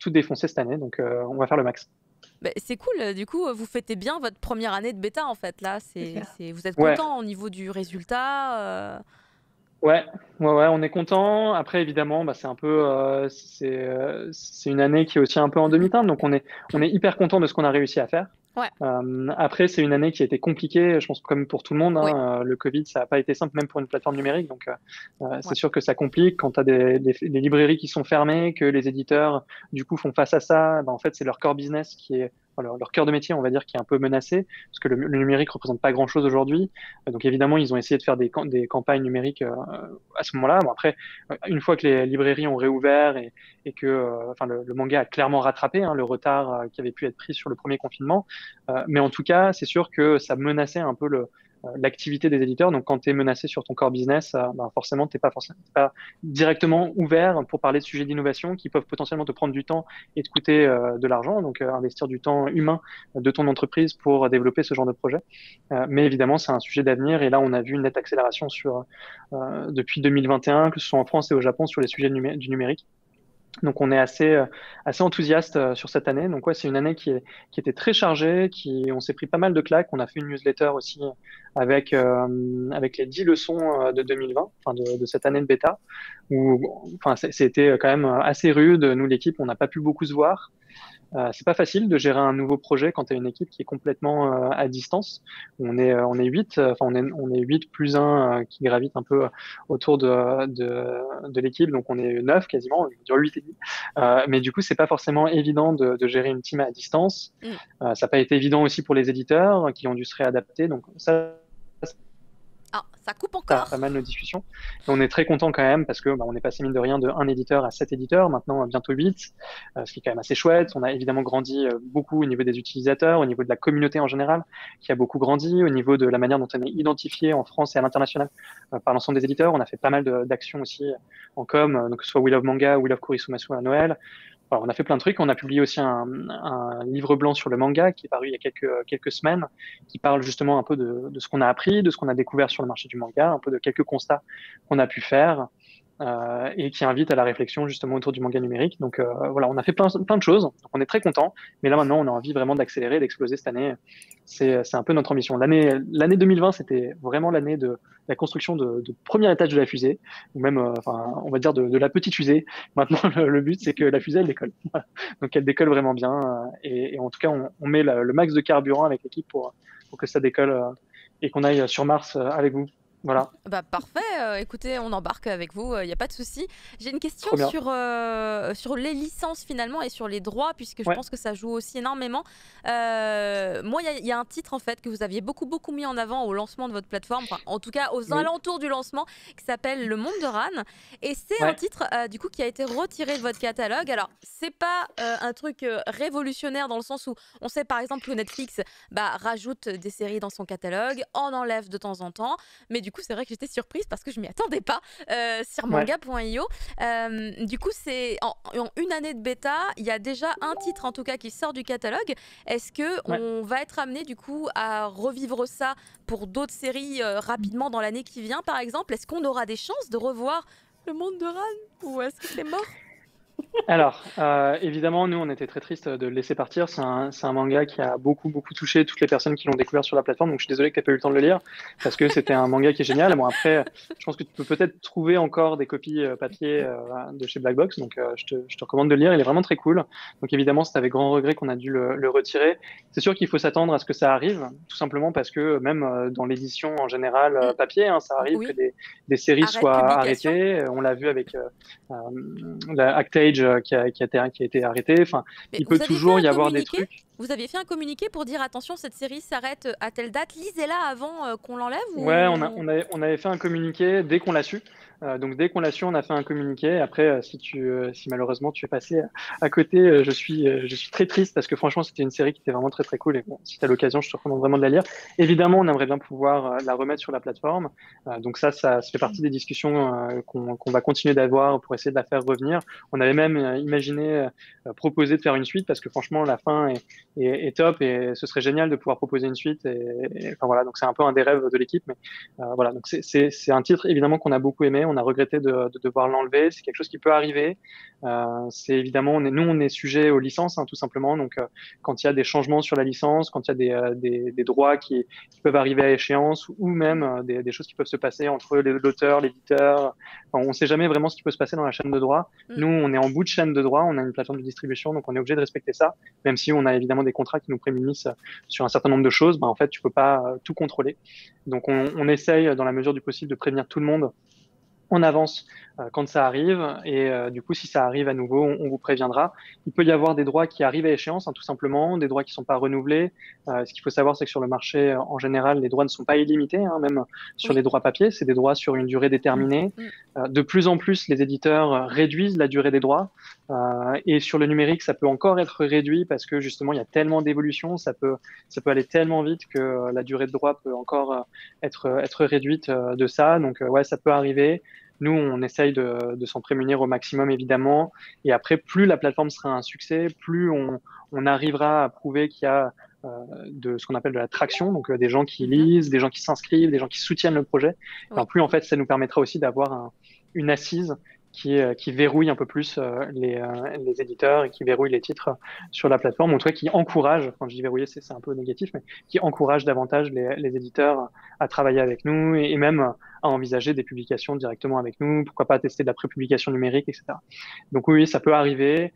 tout défoncer cette année. Donc, on va faire le max. C'est cool, du coup, vous fêtez bien votre première année de bêta en fait. Là, vous êtes content au niveau du résultat Ouais, on est content. Après, évidemment, c'est un peu, c'est une année qui est aussi un peu en demi-teinte, donc on est hyper content de ce qu'on a réussi à faire. Ouais. Après, c'est une année qui a été compliquée, je pense comme pour tout le monde, Oui. hein. Le Covid, ça n'a pas été simple, même pour une plateforme numérique. Donc, c'est Ouais. sûr que ça complique quand tu as des librairies qui sont fermées, que les éditeurs, du coup, font face à ça. Ben, en fait, c'est leur core business qui est, enfin, leur cœur de métier, on va dire, qui est un peu menacé, parce que le numérique représente pas grand-chose aujourd'hui. Donc, évidemment, ils ont essayé de faire des campagnes numériques à ce moment-là. Bon, après, une fois que les librairies ont réouvert et que enfin, le manga a clairement rattrapé hein, le retard qui avait pu être pris sur le premier confinement, mais en tout cas, c'est sûr que ça menaçait un peu l'activité des éditeurs. Donc, quand tu es menacé sur ton core business, ben, forcément, t'es pas directement ouvert pour parler de sujets d'innovation qui peuvent potentiellement te prendre du temps et te coûter de l'argent. Donc, investir du temps humain de ton entreprise pour développer ce genre de projet. Mais évidemment, c'est un sujet d'avenir. Et là, on a vu une nette accélération depuis 2021, que ce soit en France et au Japon, sur les sujets du numérique. Donc on est assez enthousiaste sur cette année. Donc ouais, c'est une année qui était très chargée, on s'est pris pas mal de claques. On a fait une newsletter aussi avec les 10 leçons de 2020, enfin de cette année de bêta, où enfin c'était quand même assez rude. Nous l'équipe, on n'a pas pu beaucoup se voir. C'est pas facile de gérer un nouveau projet quand tu as une équipe qui est complètement à distance. On est 8, enfin on est 8 plus un qui gravite un peu autour de l'équipe, donc on est 9 quasiment, on dire 8 et demi. Mais du coup, c'est pas forcément évident de gérer une team à distance. Ça n'a pas été évident aussi pour les éditeurs qui ont dû se réadapter. Donc Ah, ça coupe ça a encore. pas mal nos discussions. Et on est très content quand même parce que on est passé mine de rien de un éditeur à 7 éditeurs, maintenant bientôt 8, ce qui est quand même assez chouette. On a évidemment grandi beaucoup au niveau des utilisateurs, au niveau de la communauté en général, qui a beaucoup grandi, au niveau de la manière dont on est identifié en France et à l'international par l'ensemble des éditeurs. On a fait pas mal d'actions aussi en com, donc que ce soit We Love Manga, We Love Kurisumasu à Noël. Alors, on a fait plein de trucs. On a publié aussi un livre blanc sur le manga qui est paru il y a quelques semaines, qui parle justement un peu de ce qu'on a appris, de ce qu'on a découvert sur le marché du manga, un peu de quelques constats qu'on a pu faire et qui invite à la réflexion justement autour du manga numérique. Donc voilà, on a fait plein de choses. Donc, on est très content. Mais là maintenant, on a envie vraiment d'accélérer, d'exploser cette année. C'est un peu notre ambition. L'année 2020, c'était vraiment l'année de la construction de premier étage de la fusée, ou même, enfin, on va dire de la petite fusée. Maintenant, le but, c'est que la fusée, elle décolle. Voilà. Donc, elle décolle vraiment bien. Et en tout cas, on met le max de carburant avec l'équipe pour que ça décolle et qu'on aille sur Mars avec vous. Voilà. Bah parfait, écoutez, on embarque avec vous, il n'y a pas de souci. J'ai une question Trop bien. sur les licences finalement et sur les droits, puisque je Ouais. pense que ça joue aussi énormément. Moi, il y a un titre en fait que vous aviez beaucoup mis en avant au lancement de votre plateforme, enfin, en tout cas aux Oui. alentours du lancement, qui s'appelle Le Monde de Ran. Et c'est un Ouais. titre du coup qui a été retiré de votre catalogue. Alors, c'est pas un truc révolutionnaire dans le sens où on sait par exemple que Netflix rajoute des séries dans son catalogue, en enlève de temps en temps. Mais du coup, c'est vrai que j'étais surprise parce que je m'y attendais pas sur Ouais. manga.io. Du coup, c'est en une année de bêta, il y a déjà un titre en tout cas qui sort du catalogue. Est-ce que Ouais. on va être amené du coup à revivre ça pour d'autres séries rapidement dans l'année qui vient, par exemple? Est-ce qu'on aura des chances de revoir Le Monde de Ran ou est-ce que c'est mort? Alors, évidemment, nous, on était très tristes de le laisser partir. C'est un manga qui a beaucoup touché toutes les personnes qui l'ont découvert sur la plateforme. Donc, je suis désolé que tu n'aies pas eu le temps de le lire parce que c'était un manga qui est génial. Bon, après, je pense que tu peux peut-être trouver encore des copies papier de chez Black Box. Donc, je te recommande de le lire. Il est vraiment très cool. Donc, évidemment, c'est avec grand regret qu'on a dû le retirer. C'est sûr qu'il faut s'attendre à ce que ça arrive, tout simplement parce que même dans l'édition en général papier, hein, ça arrive Oui. que des séries Arrête soient publication. arrêtées. On l'a vu avec la Actage qui a été arrêté. Enfin, Mais il peut vous aviez toujours fait y un avoir des communiqué? trucs. Vous aviez fait un communiqué pour dire attention, cette série s'arrête à telle date. Lisez-la avant qu'on l'enlève Ouais, ou... on avait fait un communiqué dès qu'on l'a su. Donc dès qu'on l'a su, on a fait un communiqué. Après, si malheureusement tu es passé à côté, je suis très triste parce que franchement, c'était une série qui était vraiment très cool. Et bon, si tu as l'occasion, je te recommande vraiment de la lire. Évidemment, on aimerait bien pouvoir la remettre sur la plateforme. Donc ça fait partie des discussions qu'on va continuer d'avoir pour essayer de la faire revenir. On avait même imaginé proposer de faire une suite parce que franchement, la fin est top et ce serait génial de pouvoir proposer une suite. Enfin voilà, donc c'est un peu un des rêves de l'équipe. Mais voilà, donc c'est un titre évidemment qu'on a beaucoup aimé. On a regretté de devoir l'enlever. C'est quelque chose qui peut arriver. C'est évidemment, nous on est sujet aux licences hein, tout simplement. Donc quand il y a des changements sur la licence, quand il y a des droits qui peuvent arriver à échéance ou même des choses qui peuvent se passer entre l'auteur, l'éditeur. Enfin, on ne sait jamais vraiment ce qui peut se passer dans la chaîne de droit. Nous, on est en bout de chaîne de droit. On a une plateforme de distribution, donc on est obligé de respecter ça, même si on a évidemment justement des contrats qui nous prémunissent sur un certain nombre de choses, en fait, tu peux pas tout contrôler. Donc, on essaye, dans la mesure du possible, de prévenir tout le monde en avance quand ça arrive, et du coup, si ça arrive à nouveau, on vous préviendra. Il peut y avoir des droits qui arrivent à échéance, tout simplement, des droits qui sont pas renouvelés. Ce qu'il faut savoir, c'est que sur le marché, en général, les droits ne sont pas illimités, même sur les droits papier, c'est des droits sur une durée déterminée. De plus en plus, les éditeurs réduisent la durée des droits, et sur le numérique, ça peut encore être réduit parce que justement, il y a tellement d'évolutions, ça peut aller tellement vite que la durée de droit peut encore être réduite de ça. Donc, ouais, ça peut arriver. Nous, on essaye de s'en prémunir au maximum, évidemment. Et après, plus la plateforme sera un succès, plus on arrivera à prouver qu'il y a de ce qu'on appelle de la traction, donc des gens qui lisent, des gens qui s'inscrivent, des gens qui soutiennent le projet. Alors, plus, en fait, ça nous permettra aussi d'avoir une assise qui verrouille un peu plus les éditeurs et qui verrouille les titres sur la plateforme, ou en tout cas qui encourage, quand je dis verrouiller, c'est un peu négatif, mais qui encourage davantage les éditeurs à travailler avec nous et même à envisager des publications directement avec nous, pourquoi pas tester de la prépublication numérique, etc. Donc oui, ça peut arriver.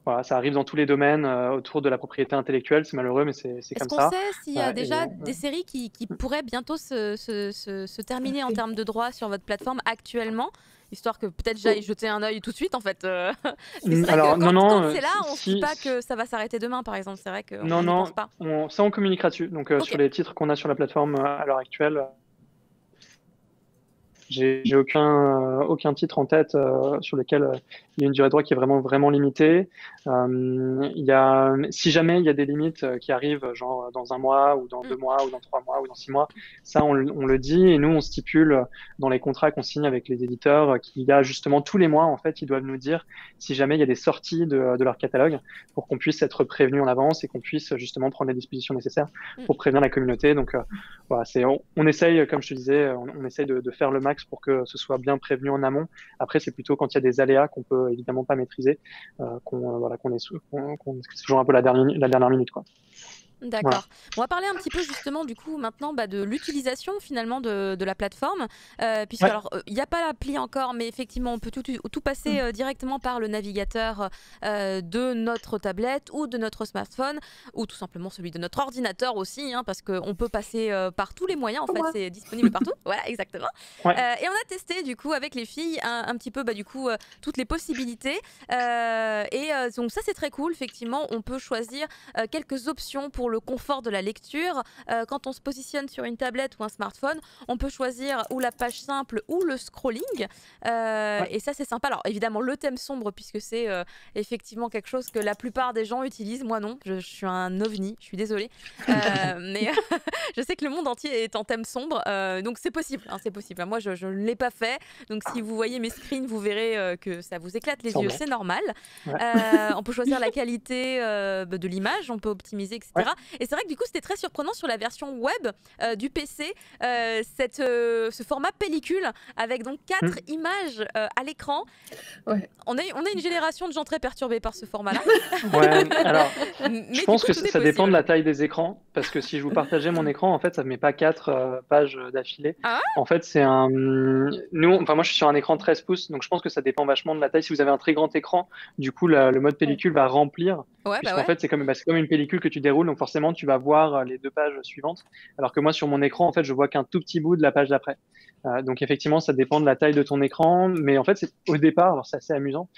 Voilà, ça arrive dans tous les domaines autour de la propriété intellectuelle, c'est malheureux, mais c'est comme ça. Est-ce qu'on sait s'il y a déjà des séries qui pourraient bientôt se terminer en termes de droits sur votre plateforme actuellement, histoire que peut-être j'aille jeter un œil tout de suite, en fait. Alors, quand c'est là, on ne dit pas que ça va s'arrêter demain, par exemple. C'est vrai qu'on n'y pense pas. Ça, on communiquera dessus. Donc, sur les titres qu'on a sur la plateforme à l'heure actuelle, j'ai aucun titre en tête sur lequel il y a une durée de droit qui est vraiment limitée. Si jamais il y a des limites qui arrivent, genre dans un mois ou dans 2 mois ou dans 3 mois ou dans 6 mois, ça on le dit, et nous on stipule dans les contrats qu'on signe avec les éditeurs qu'il y a justement tous les mois, en fait, ils doivent nous dire si jamais il y a des sorties de leur catalogue pour qu'on puisse être prévenu en avance et qu'on puisse justement prendre les dispositions nécessaires pour prévenir la communauté. Donc voilà, on essaye, comme je te disais, on essaye de faire le max pour que ce soit bien prévenu en amont. Après, c'est plutôt quand il y a des aléas qu'on peut évidemment pas maîtriser, c'est toujours un peu la dernière minute, quoi. D'accord. Voilà. On va parler un petit peu justement du coup maintenant de l'utilisation finalement de la plateforme, puisque alors il n'y a pas l'appli encore, mais effectivement on peut tout passer directement par le navigateur de notre tablette ou de notre smartphone, ou tout simplement celui de notre ordinateur aussi, parce qu'on peut passer par tous les moyens, en fait c'est disponible partout. Voilà, exactement. Et on a testé du coup avec les filles un petit peu toutes les possibilités, et donc ça c'est très cool. Effectivement on peut choisir quelques options pour le confort de la lecture. Quand on se positionne sur une tablette ou un smartphone, on peut choisir ou la page simple ou le scrolling, et ça c'est sympa. Alors évidemment le thème sombre, puisque c'est effectivement quelque chose que la plupart des gens utilisent. Moi non, je suis un ovni, je suis désolée, mais je sais que le monde entier est en thème sombre, donc c'est possible, c'est possible. Moi je ne l'ai pas fait, donc si vous voyez mes screens, vous verrez que ça vous éclate les yeux, c'est normal. On peut choisir la qualité de l'image, on peut optimiser, etc. Et c'est vrai que du coup c'était très surprenant sur la version web du PC, ce format pellicule avec donc 4 images à l'écran. On est une génération de gens très perturbés par ce format-là. Alors je pense que ça dépend de la taille des écrans, parce que si je vous partageais mon écran, en fait ça ne met pas 4 pages d'affilée. En fait c'est moi je suis sur un écran 13 pouces, donc je pense que ça dépend vachement de la taille. Si vous avez un très grand écran, du coup le mode pellicule va remplir, puisqu'en fait c'est comme une pellicule que tu déroules, donc forcément tu vas voir les 2 pages suivantes, alors que moi sur mon écran en fait je vois qu'un tout petit bout de la page d'après. Donc effectivement ça dépend de la taille de ton écran, mais en fait c'est au départ, alors c'est assez amusant,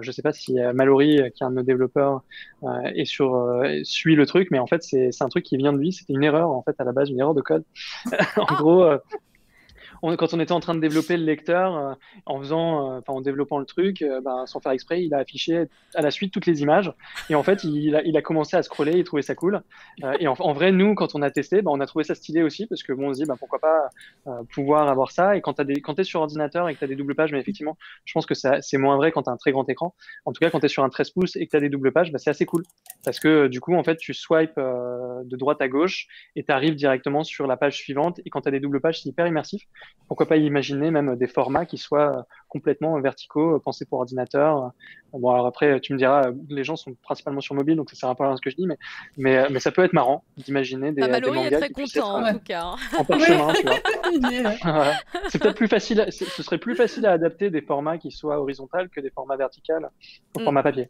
je sais pas si Mallory, qui est un de nos développeurs, suit le truc, mais en fait c'est un truc qui vient de lui, c'était une erreur en fait à la base, une erreur de code. En gros quand on était en train de développer le lecteur, en développant le truc, sans faire exprès, il a affiché à la suite toutes les images. Et en fait, il a commencé à scroller, il trouvait ça cool. Et en vrai, nous, quand on a testé, on a trouvé ça stylé aussi, parce que on se dit, pourquoi pas pouvoir avoir ça. Et quand t'es sur ordinateur et que t'as des doubles pages, mais effectivement, je pense que c'est moins vrai quand t'as un très grand écran. En tout cas, quand t'es sur un 13 pouces et que t'as des doubles pages, c'est assez cool. Parce que du coup, en fait, tu swipes de droite à gauche et t'arrives directement sur la page suivante. Et quand t'as des doubles pages, c'est hyper immersif. Pourquoi pas imaginer même des formats qui soient complètement verticaux, pensés pour ordinateur. Alors après, tu me diras, les gens sont principalement sur mobile, donc ça sert un peu à ce que je dis, mais ça peut être marrant d'imaginer des Mallory mangas est très content en tout cas. En parchemin, tu vois. C'est peut-être plus facile, ce serait plus facile à adapter des formats qui soient horizontaux que des formats verticaux au format papier.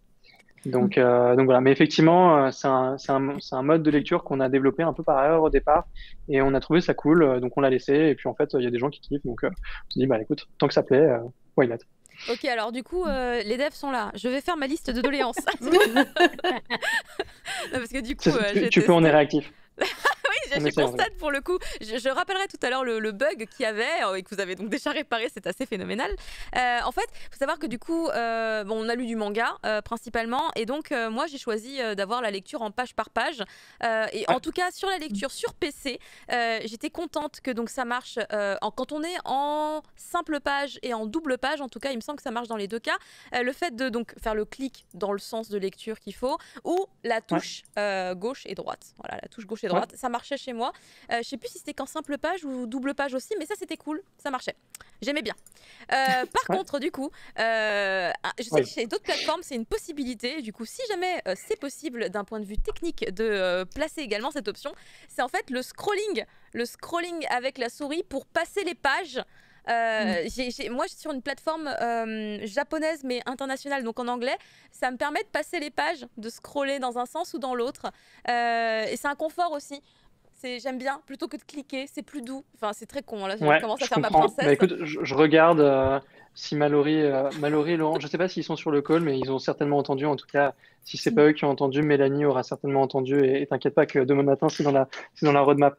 Donc voilà. Mais effectivement, c'est un mode de lecture qu'on a développé un peu par erreur au départ et on a trouvé ça cool, donc on l'a laissé. Et puis en fait, il y a des gens qui kiffent, donc on se dit, bah écoute, tant que ça plaît, why not? Ok, alors du coup, les devs sont là. Je vais faire ma liste de doléances. Non, parce que du coup, Tu peux, on est réactif. Oui, je constate pour le coup. Je rappellerai tout à l'heure le bug qu'il y avait et que vous avez donc déjà réparé, c'est assez phénoménal. En fait, il faut savoir que du coup, on a lu du manga principalement, et donc moi j'ai choisi d'avoir la lecture en page par page. Et en tout cas, sur la lecture sur PC, j'étais contente que donc ça marche quand on est en simple page et en double page. En tout cas, il me semble que ça marche dans les deux cas. Le fait de donc faire le clic dans le sens de lecture qu'il faut, ou la touche gauche et droite. Voilà, la touche gauche et droite, ça marchait chez moi. Je sais plus si c'était qu'en simple page ou double page aussi, mais ça c'était cool, ça marchait. J'aimais bien. Par contre, du coup, je sais que chez d'autres plateformes, c'est une possibilité. Du coup, si jamais c'est possible d'un point de vue technique de placer également cette option, c'est en fait le scrolling avec la souris pour passer les pages. Moi, je suis sur une plateforme japonaise mais internationale, donc en anglais. Ça me permet de passer les pages, de scroller dans un sens ou dans l'autre. Et c'est un confort aussi. J'aime bien, plutôt que de cliquer, c'est plus doux. Enfin, c'est très con, là, je commence à faire ma princesse. Bah, écoute, je regarde si Mallory et Laurent, je sais pas s'ils sont sur le call, mais ils ont certainement entendu. En tout cas, si c'est pas eux qui ont entendu, Mélanie aura certainement entendu. Et t'inquiète pas que demain matin, c'est dans la roadmap.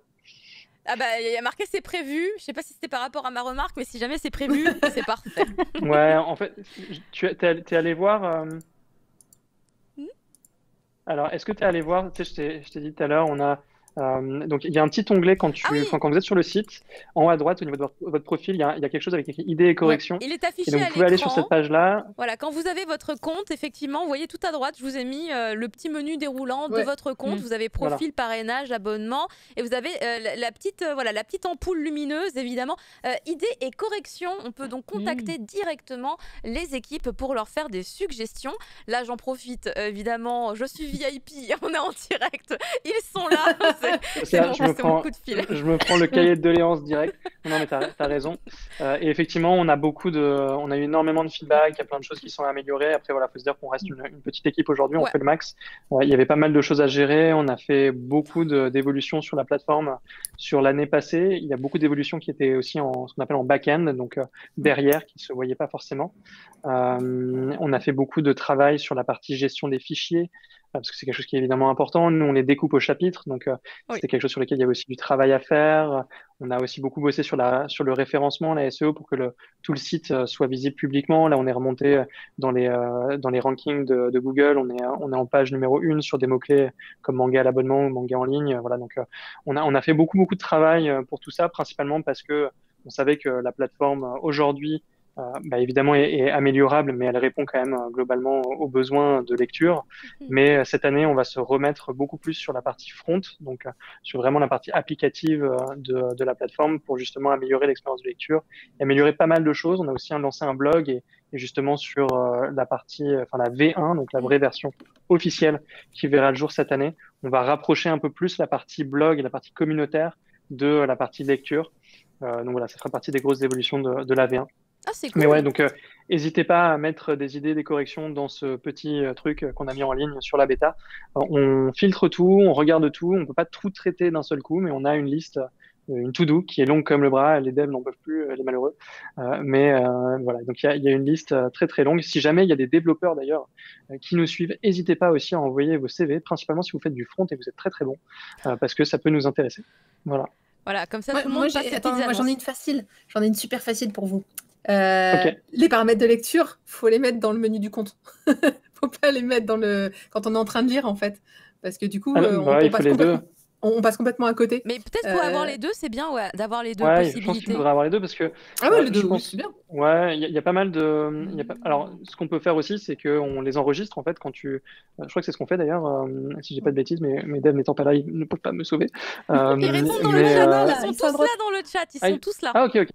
Ah bah, il y a marqué c'est prévu. Je sais pas si c'était par rapport à ma remarque, mais si jamais c'est prévu, c'est parfait. Ouais, en fait, t'es allé voir. Alors, est-ce que tu es allé voir, tu sais, je t'ai dit tout à l'heure, donc il y a un petit onglet quand vous êtes sur le site, en haut à droite au niveau de votre profil, il y a quelque chose avec écrit idées et corrections. Il est affiché et donc vous pouvez aller sur cette page-là. Voilà, quand vous avez votre compte, effectivement, vous voyez tout à droite, je vous ai mis le petit menu déroulant de votre compte. Vous avez profil, parrainage, abonnement, et vous avez la petite ampoule lumineuse, évidemment. Idées et corrections, on peut donc contacter directement les équipes pour leur faire des suggestions. Là, j'en profite, évidemment, je suis VIP, on est en direct, ils sont là. Je me prends le cahier de doléances direct. Non, mais t'as raison. Et effectivement, on a eu énormément de feedback. Il y a plein de choses qui sont améliorées. Après, voilà, faut se dire qu'on reste une petite équipe aujourd'hui. On fait le max. Il y avait pas mal de choses à gérer. On a fait beaucoup d'évolutions sur la plateforme sur l'année passée. Il y a beaucoup d'évolutions qui étaient aussi ce qu'on appelle en back-end, donc derrière, qui ne se voyaient pas forcément. On a fait beaucoup de travail sur la partie gestion des fichiers, parce que c'est quelque chose qui est évidemment important. Nous, on les découpe au chapitre, donc c'était quelque chose sur lequel il y avait aussi du travail à faire. On a aussi beaucoup bossé sur le référencement, la SEO, pour que tout le site soit visible publiquement. Là, on est remonté dans les rankings de Google. On est en page numéro 1 sur des mots-clés comme manga à l'abonnement ou manga en ligne. Voilà, donc on a fait beaucoup de travail pour tout ça, principalement parce que on savait que la plateforme aujourd'hui évidemment est améliorable, mais elle répond quand même globalement aux besoins de lecture. Mais cette année, on va se remettre beaucoup plus sur la partie front, donc sur vraiment la partie applicative de la plateforme pour justement améliorer l'expérience de lecture et améliorer pas mal de choses. On a aussi lancé un blog et justement sur la partie, la V1, donc la vraie version officielle qui verra le jour cette année, on va rapprocher un peu plus la partie blog et la partie communautaire de la partie lecture. Donc voilà, ça fera partie des grosses évolutions de la V1. Ah, c'est cool. Mais ouais, donc n'hésitez pas à mettre des idées, des corrections dans ce petit truc qu'on a mis en ligne sur la bêta. On filtre tout, on regarde tout, on peut pas tout traiter d'un seul coup, mais on a une liste, une to-do qui est longue comme le bras. Les devs n'en peuvent plus, les malheureux. Voilà, donc il y a une liste très très longue. Si jamais il y a des développeurs d'ailleurs qui nous suivent, n'hésitez pas aussi à envoyer vos CV, principalement si vous faites du front et vous êtes très très bon, parce que ça peut nous intéresser. Voilà. Voilà, comme ça tout le monde passe ses petites annonces. Moi j'en ai une facile, j'en ai une super facile pour vous. Les paramètres de lecture, faut les mettre dans le menu du compte. Faut pas les mettre quand on est en train de lire en fait, parce que du coup on passe complètement à côté. Mais peut-être pour avoir les deux, c'est bien d'avoir les deux possibilités. Je pense qu'il faudrait avoir les deux parce que les deux, c'est bien. Ouais, il y a pas mal de. Alors, ce qu'on peut faire aussi, c'est qu'on les enregistre en fait quand tu. Je crois que c'est ce qu'on fait d'ailleurs. Si j'ai pas de bêtises, mais mes devs n'étant pas là, ils ne peuvent pas me sauver. Ils répondent dans le chat. Ils sont tous là dans le chat. Ils sont tous là. Ah ok.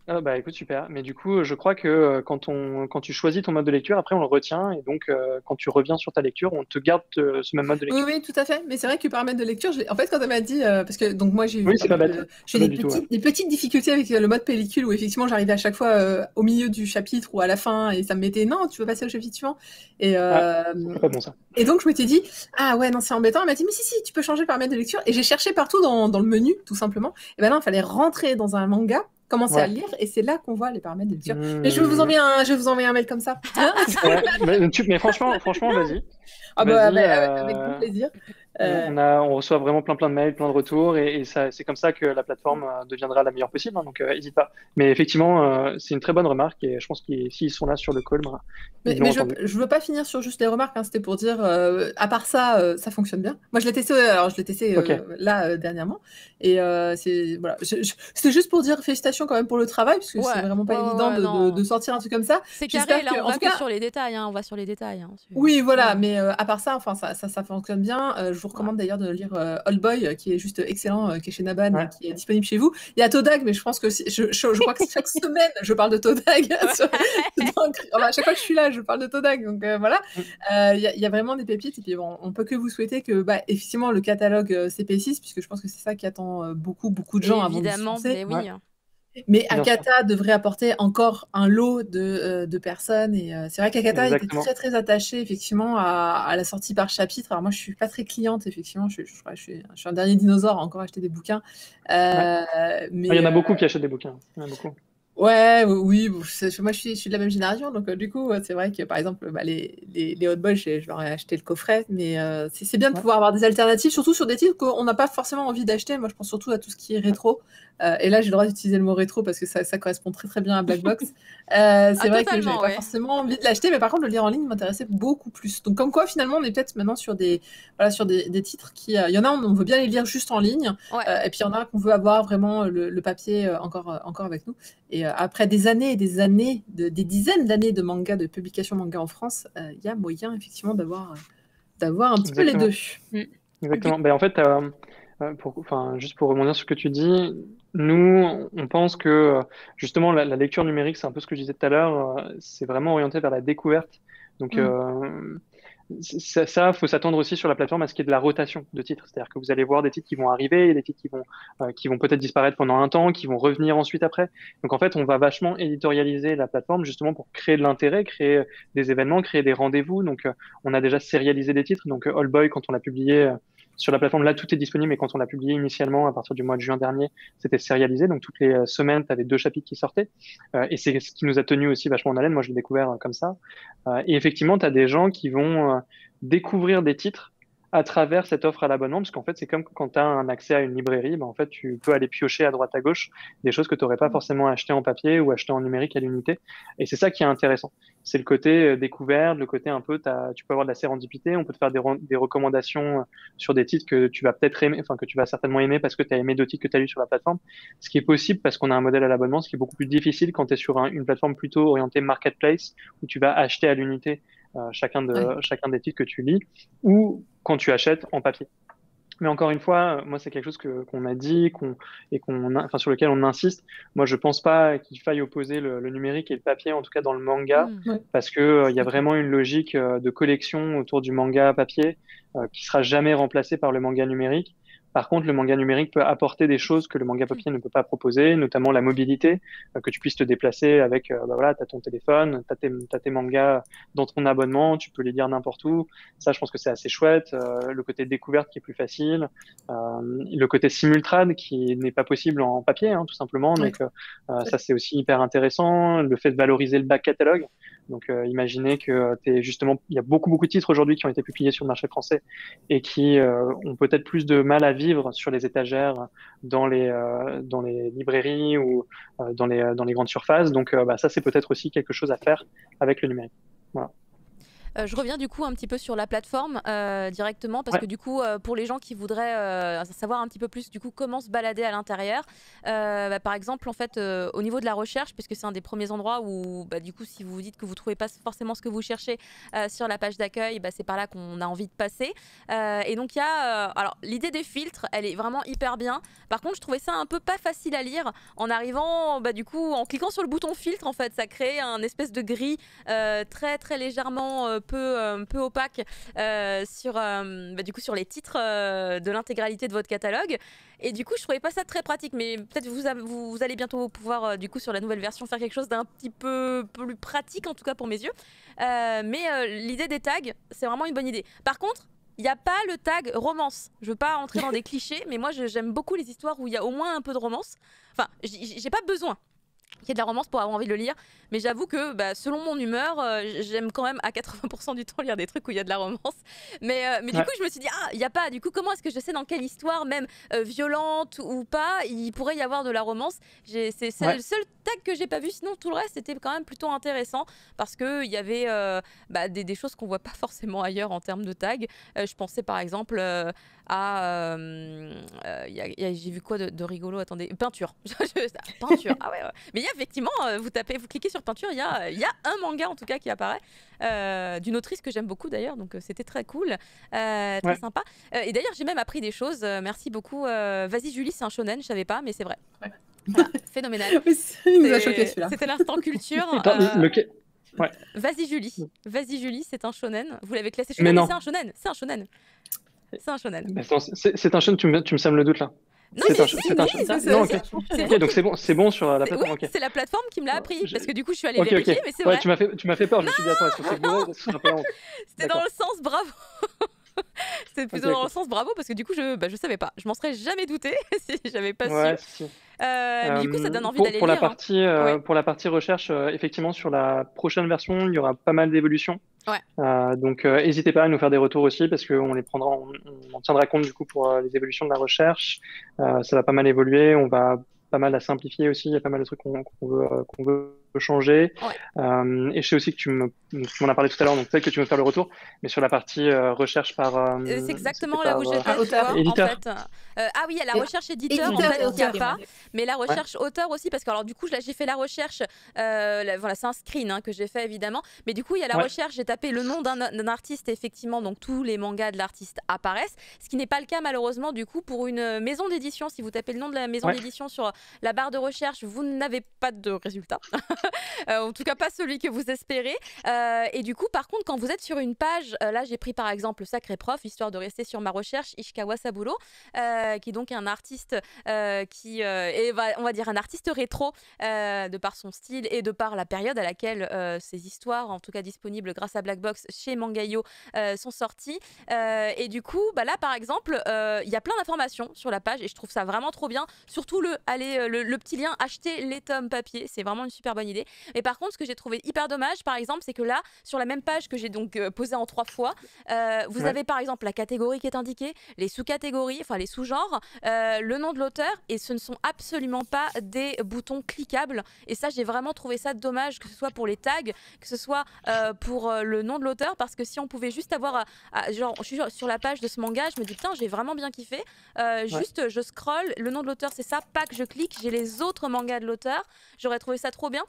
Ah bah écoute, super. Mais du coup, je crois que quand tu choisis ton mode de lecture, après on le retient. Et donc, quand tu reviens sur ta lecture, on te garde ce même mode de Oui, lecture. oui, tout à fait. Mais c'est vrai que paramètres de lecture, en fait, quand elle m'a dit, parce que donc moi j'ai Oui, eu pas c'est pas mal bête. j'ai Pas bête du tout, ouais. des petites difficultés avec le mode pellicule où effectivement j'arrivais à chaque fois au milieu du chapitre ou à la fin et ça me mettait non, tu veux passer au chapitre suivant. Et, Ah, euh, c'est pas bon ça. et donc je m'étais dit, ah ouais, non, c'est embêtant. Elle m'a dit, mais si, tu peux changer de paramètre de lecture. Et j'ai cherché partout dans le menu, tout simplement. Et ben non, il fallait rentrer dans un manga, commencer à Ouais. le lire et c'est là qu'on voit les paramètres de lecture. Mais Hmm. je vais vous envoyer un mail comme ça. Ouais, mais franchement, vas-y. Ah bah, Vas-y, avec grand plaisir. Euh, on reçoit vraiment plein de mails, plein de retours, et ça, c'est comme ça que la plateforme deviendra la meilleure possible. Hein, donc, n'hésite pas. Mais effectivement, c'est une très bonne remarque, et je pense qu'ils s'ils sont là sur le call, ben, ils l'ont Mais entendu. je veux pas finir sur juste les remarques, hein, c'était pour dire, à part ça, ça fonctionne bien. Moi, je l'ai testé Ok. là dernièrement, et voilà. C'était juste pour dire félicitations quand même pour le travail, parce que c'est vraiment pas évident non. de sortir un truc comme ça. C'est carré, J'espère là, que, on en va tout que cas, sur les détails, hein, on va sur les détails. Hein, oui, voilà, ouais. mais à part ça, enfin, ça fonctionne bien. Je vous recommande d'ailleurs de lire Old Boy, qui est juste excellent, qui est chez Naban et Ouais. qui est disponible chez vous. Il y a Todag, mais je pense que je crois que chaque semaine, je parle de Todag. À chaque fois que je suis là, je parle de Todag. Donc voilà, il y a vraiment des pépites. Et puis bon, on peut que vous souhaiter que, bah, effectivement, le catalogue CP6, puisque je pense que c'est ça qui attend beaucoup de gens avant de se Évidemment, lancer. mais oui. Ouais. Mais Bien sûr. Akata devrait apporter encore un lot de personnes. Et c'est vrai qu'Akata était Exactement. très attaché effectivement à la sortie par chapitre. Alors moi, je suis pas très cliente effectivement. Je suis un dernier dinosaure à encore acheter des bouquins. Ouais. Il y Mais en a beaucoup qui achètent des bouquins. Il y en a beaucoup. ouais, oui, bon, moi je suis de la même génération, donc du coup, c'est vrai que par exemple, bah, les Hot Boys, je leur ai acheté le coffret, mais c'est bien de Ouais. pouvoir avoir des alternatives, surtout sur des titres qu'on n'a pas forcément envie d'acheter. Moi, je pense surtout à tout ce qui est rétro. Et là, j'ai le droit d'utiliser le mot rétro parce que ça correspond très bien à Black Box. C'est vrai que j'avais Totalement, pas ouais. forcément envie de l'acheter, mais par contre, le lire en ligne m'intéressait beaucoup plus. Donc, comme quoi, finalement, on est peut-être maintenant sur des titres qui. Il y en a, on veut bien les lire juste en ligne, Ouais. et puis il y en a qu'on veut avoir vraiment le papier encore avec nous. Et après des années et des années, des dizaines d'années de manga, de publication manga en France, il y a moyen effectivement d'avoir un petit peu les Exactement. deux. Exactement. Ben, en fait, juste pour rebondir sur ce que tu dis, nous, on pense que justement la lecture numérique, c'est un peu ce que je disais tout à l'heure, c'est vraiment orienté vers la découverte. Donc, Mm. faut s'attendre aussi sur la plateforme à ce qu'il y ait de la rotation de titres. C'est-à-dire que vous allez voir des titres qui vont arriver, et des titres qui vont peut-être disparaître pendant un temps, qui vont revenir ensuite après. Donc, en fait, on va vachement éditorialiser la plateforme justement pour créer de l'intérêt, créer des événements, créer des rendez-vous. Donc, on a déjà sérialisé des titres. Donc, All Boy, quand on l'a publié sur la plateforme, là, tout est disponible. Mais quand on l'a publié initialement, à partir du mois de juin dernier, c'était sérialisé. Donc, toutes les semaines, tu avais 2 chapitres qui sortaient. Et c'est ce qui nous a tenu aussi vachement en haleine. Moi, je l'ai découvert comme ça. Et effectivement, tu as des gens qui vont découvrir des titres à travers cette offre à l'abonnement, parce qu'en fait, c'est comme quand tu as un accès à une librairie, ben, en fait, tu peux aller piocher à droite à gauche des choses que tu n'aurais pas forcément achetées en papier ou achetées en numérique à l'unité. Et c'est ça qui est intéressant. C'est le côté découverte, le côté un peu, tu peux avoir de la sérendipité, on peut te faire des recommandations sur des titres que tu vas peut-être aimer, enfin, que tu vas certainement aimer parce que tu as aimé d'autres titres que tu as lus sur la plateforme. Ce qui est possible parce qu'on a un modèle à l'abonnement, ce qui est beaucoup plus difficile quand tu es sur une plateforme plutôt orientée marketplace, où tu vas acheter à l'unité Ouais. chacun des titres que tu lis, ou quand tu achètes en papier. Mais encore une fois, moi, c'est quelque chose qu'on a dit enfin, sur lequel on insiste. Moi, je pense pas qu'il faille opposer le numérique et le papier, en tout cas dans le manga, Ouais. parce que il y a vraiment une logique de collection autour du manga papier qui sera jamais remplacée par le manga numérique. Par contre, le manga numérique peut apporter des choses que le manga papier ne peut pas proposer, notamment la mobilité, que tu puisses te déplacer avec, bah voilà, t'as ton téléphone, t'as tes mangas dans ton abonnement, tu peux les lire n'importe où. Ça, je pense que c'est assez chouette. Le côté découverte qui est plus facile, le côté simultrade qui n'est pas possible en papier, hein, tout simplement. Ouais. Donc ça, c'est aussi hyper intéressant. Le fait de valoriser le back catalogue. Donc imaginez que justement, il y a beaucoup de titres aujourd'hui qui ont été publiés sur le marché français et qui ont peut-être plus de mal à vivre sur les étagères dans les librairies ou dans les grandes surfaces. Donc bah, ça, c'est peut-être aussi quelque chose à faire avec le numérique. Voilà. Je reviens du coup un petit peu sur la plateforme directement parce que du coup pour les gens qui voudraient savoir un petit peu plus du coup comment se balader à l'intérieur, par exemple en fait au niveau de la recherche, puisque c'est un des premiers endroits où du coup si vous vous dites que vous trouvez pas forcément ce que vous cherchez sur la page d'accueil, c'est par là qu'on a envie de passer. Et donc il y a alors l'idée des filtres, elle est vraiment hyper bien. Par contre je trouvais ça un peu pas facile à lire en arrivant du coup en cliquant sur le bouton filtre, en fait ça crée un espèce de gris très très légèrement peu opaque sur, du coup, sur les titres de l'intégralité de votre catalogue. Et du coup, je trouvais pas ça très pratique, mais peut-être vous allez bientôt pouvoir, du coup, sur la nouvelle version, faire quelque chose d'un petit peu plus pratique, en tout cas pour mes yeux. Mais l'idée des tags, c'est vraiment une bonne idée. Par contre, il n'y a pas le tag romance. Je veux pas entrer dans des clichés, mais moi, j'aime beaucoup les histoires où il y a au moins un peu de romance. Enfin, j'ai pas besoin qu'il y ait de la romance pour avoir envie de le lire, mais j'avoue que selon mon humeur, j'aime quand même à 80% du temps lire des trucs où il y a de la romance. Mais du coup, je me suis dit, il n'y a pas, du coup, comment est-ce que je sais dans quelle histoire, même violente ou pas, il pourrait y avoir de la romance. C'est le seul tag que j'ai pas vu, sinon tout le reste était quand même plutôt intéressant parce qu'il y avait des choses qu'on voit pas forcément ailleurs en termes de tags. Je pensais par exemple à j'ai vu quoi de rigolo, attendez, peinture. Peinture, ah ouais. Mais il y a effectivement, vous cliquez sur peinture, il y a un manga en tout cas qui apparaît d'une autrice que j'aime beaucoup d'ailleurs, donc c'était très cool, très sympa. Et d'ailleurs j'ai même appris des choses, merci beaucoup. Vas-y Julie, c'est un shonen, je savais pas, mais c'est vrai. Voilà, phénoménal. Il nous a choqué celui-là. C'était l'instant culture. Ouais. Vas-y Julie, c'est un shonen. Vous l'avez classé shonen, mais c'est un shonen. C'est un shonen. C'est un shonen. C'est un shonen, tu me sèmes le doute là. Non, c'est un shonen. Non, ok, donc c'est bon sur la plateforme. Oui, c'est la plateforme qui me l'a appris, parce que du coup je suis allée vérifier, mais c'est vrai. Tu m'as fait peur, je me suis dit attends, est-ce que c'est beau? C'était dans le sens bravo. C'était plutôt dans le sens bravo, parce que du coup je savais pas. Je m'en serais jamais douté si j'avais pas su. Mais du coup ça donne envie d'aller lire. Pour la partie recherche, effectivement sur la prochaine version il y aura pas mal d'évolutions. Donc n'hésitez pas à nous faire des retours aussi parce qu'on les prendra, on en tiendra compte du coup pour les évolutions de la recherche. Ça va pas mal évoluer, on va pas mal la simplifier aussi, il y a pas mal de trucs qu'on veut changer. Et je sais aussi que tu m'en as parlé tout à l'heure, donc peut-être que tu veux faire le retour, mais sur la partie recherche par... c'est exactement là où j'étais, éditeur. En fait. Ah oui, il y a la recherche éditeur, en fait, il n'y a pas, mais la recherche auteur aussi, parce que alors du coup, là j'ai fait la recherche, voilà, c'est un screen que j'ai fait évidemment, mais du coup il y a la recherche, j'ai tapé le nom d'un artiste, et effectivement, donc tous les mangas de l'artiste apparaissent, ce qui n'est pas le cas malheureusement du coup pour une maison d'édition. Si vous tapez le nom de la maison d'édition sur la barre de recherche, vous n'avez pas de résultat. En tout cas pas celui que vous espérez. Et du coup par contre quand vous êtes sur une page, là j'ai pris par exemple Sacré Prof, histoire de rester sur ma recherche, Ishikawa Saburo, qui est donc un artiste qui est, on va dire un artiste rétro de par son style et de par la période à laquelle ces histoires, en tout cas disponibles grâce à Black Box chez Mangayo, sont sorties. Et du coup là par exemple il y a plein d'informations sur la page et je trouve ça vraiment trop bien, surtout le petit lien acheter les tomes papier, c'est vraiment une super bonne idée. Et par contre ce que j'ai trouvé hyper dommage par exemple, c'est que là sur la même page que j'ai donc posée en 3 fois, vous avez par exemple la catégorie qui est indiquée, les sous-catégories, enfin les sous-genres, le nom de l'auteur, et ce ne sont absolument pas des boutons cliquables. Et ça j'ai vraiment trouvé ça dommage, que ce soit pour les tags, que ce soit pour le nom de l'auteur, parce que si on pouvait juste avoir genre je suis sur la page de ce manga, je me dis putain j'ai vraiment bien kiffé, juste je scroll, le nom de l'auteur c'est ça, pack, je clique, j'ai les autres mangas de l'auteur, j'aurais trouvé ça trop bien.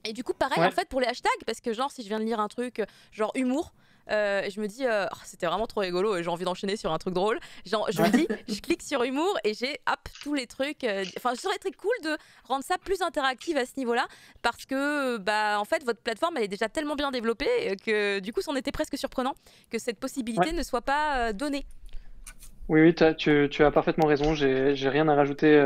Et du coup pareil en fait pour les hashtags, parce que genre si je viens de lire un truc genre humour, je me dis c'était vraiment trop rigolo et j'ai envie d'enchaîner sur un truc drôle, genre je me dis je clique sur humour et j'ai tous les trucs, enfin ce serait très cool de rendre ça plus interactif à ce niveau là, parce que en fait votre plateforme elle est déjà tellement bien développée que du coup c'en était presque surprenant que cette possibilité ne soit pas donnée. Oui, tu as parfaitement raison, j'ai rien à rajouter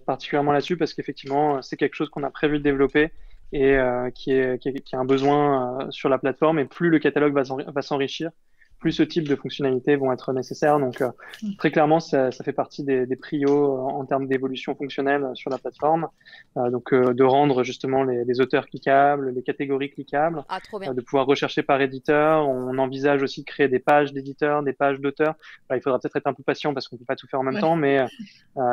particulièrement là-dessus parce qu'effectivement c'est quelque chose qu'on a prévu de développer et qui a un besoin sur la plateforme, et plus le catalogue va s'enrichir, plus ce type de fonctionnalités vont être nécessaires. Donc, très clairement, ça fait partie des prios en termes d'évolution fonctionnelle sur la plateforme. Donc, de rendre justement les auteurs cliquables, les catégories cliquables, de pouvoir rechercher par éditeur. On envisage aussi de créer des pages d'éditeurs, des pages d'auteurs. Il faudra peut-être être un peu patient parce qu'on peut pas tout faire en même temps, mais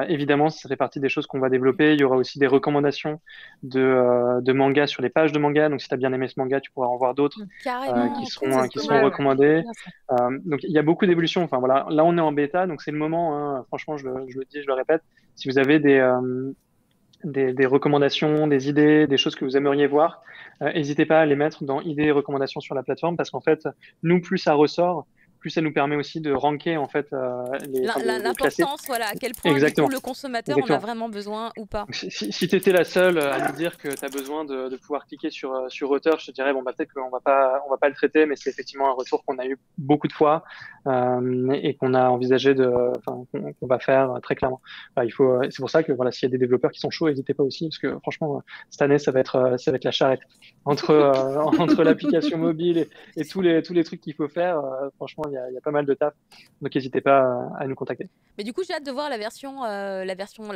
évidemment, ça fait partie des choses qu'on va développer. Il y aura aussi des recommandations de mangas sur les pages de manga. Donc, si tu as bien aimé ce manga, tu pourras en voir d'autres qui seront recommandés. Donc, il y a beaucoup d'évolutions. Enfin, voilà. Là, on est en bêta, donc c'est le moment. Hein. Franchement, je le dis, je le répète. Si vous avez des recommandations, des idées, des choses que vous aimeriez voir, n'hésitez pas à les mettre dans idées et recommandations sur la plateforme parce qu'en fait, nous, plus ça ressort, plus ça nous permet aussi de ranker en fait l'importance, voilà, à quel point du coup, le consommateur en a vraiment besoin ou pas. Si tu étais la seule à nous dire que tu as besoin de pouvoir cliquer sur auteur, je te dirais bon bah peut-être qu'on va pas le traiter, mais c'est effectivement un retour qu'on a eu beaucoup de fois et qu'on a envisagé qu'on va faire très clairement. C'est pour ça que voilà, s'il y a des développeurs qui sont chauds, n'hésitez pas aussi parce que franchement cette année ça va être la charrette entre l'application mobile et tous les trucs qu'il faut faire. Franchement, il y a pas mal de taf, donc n'hésitez pas à nous contacter. Mais du coup, j'ai hâte de voir la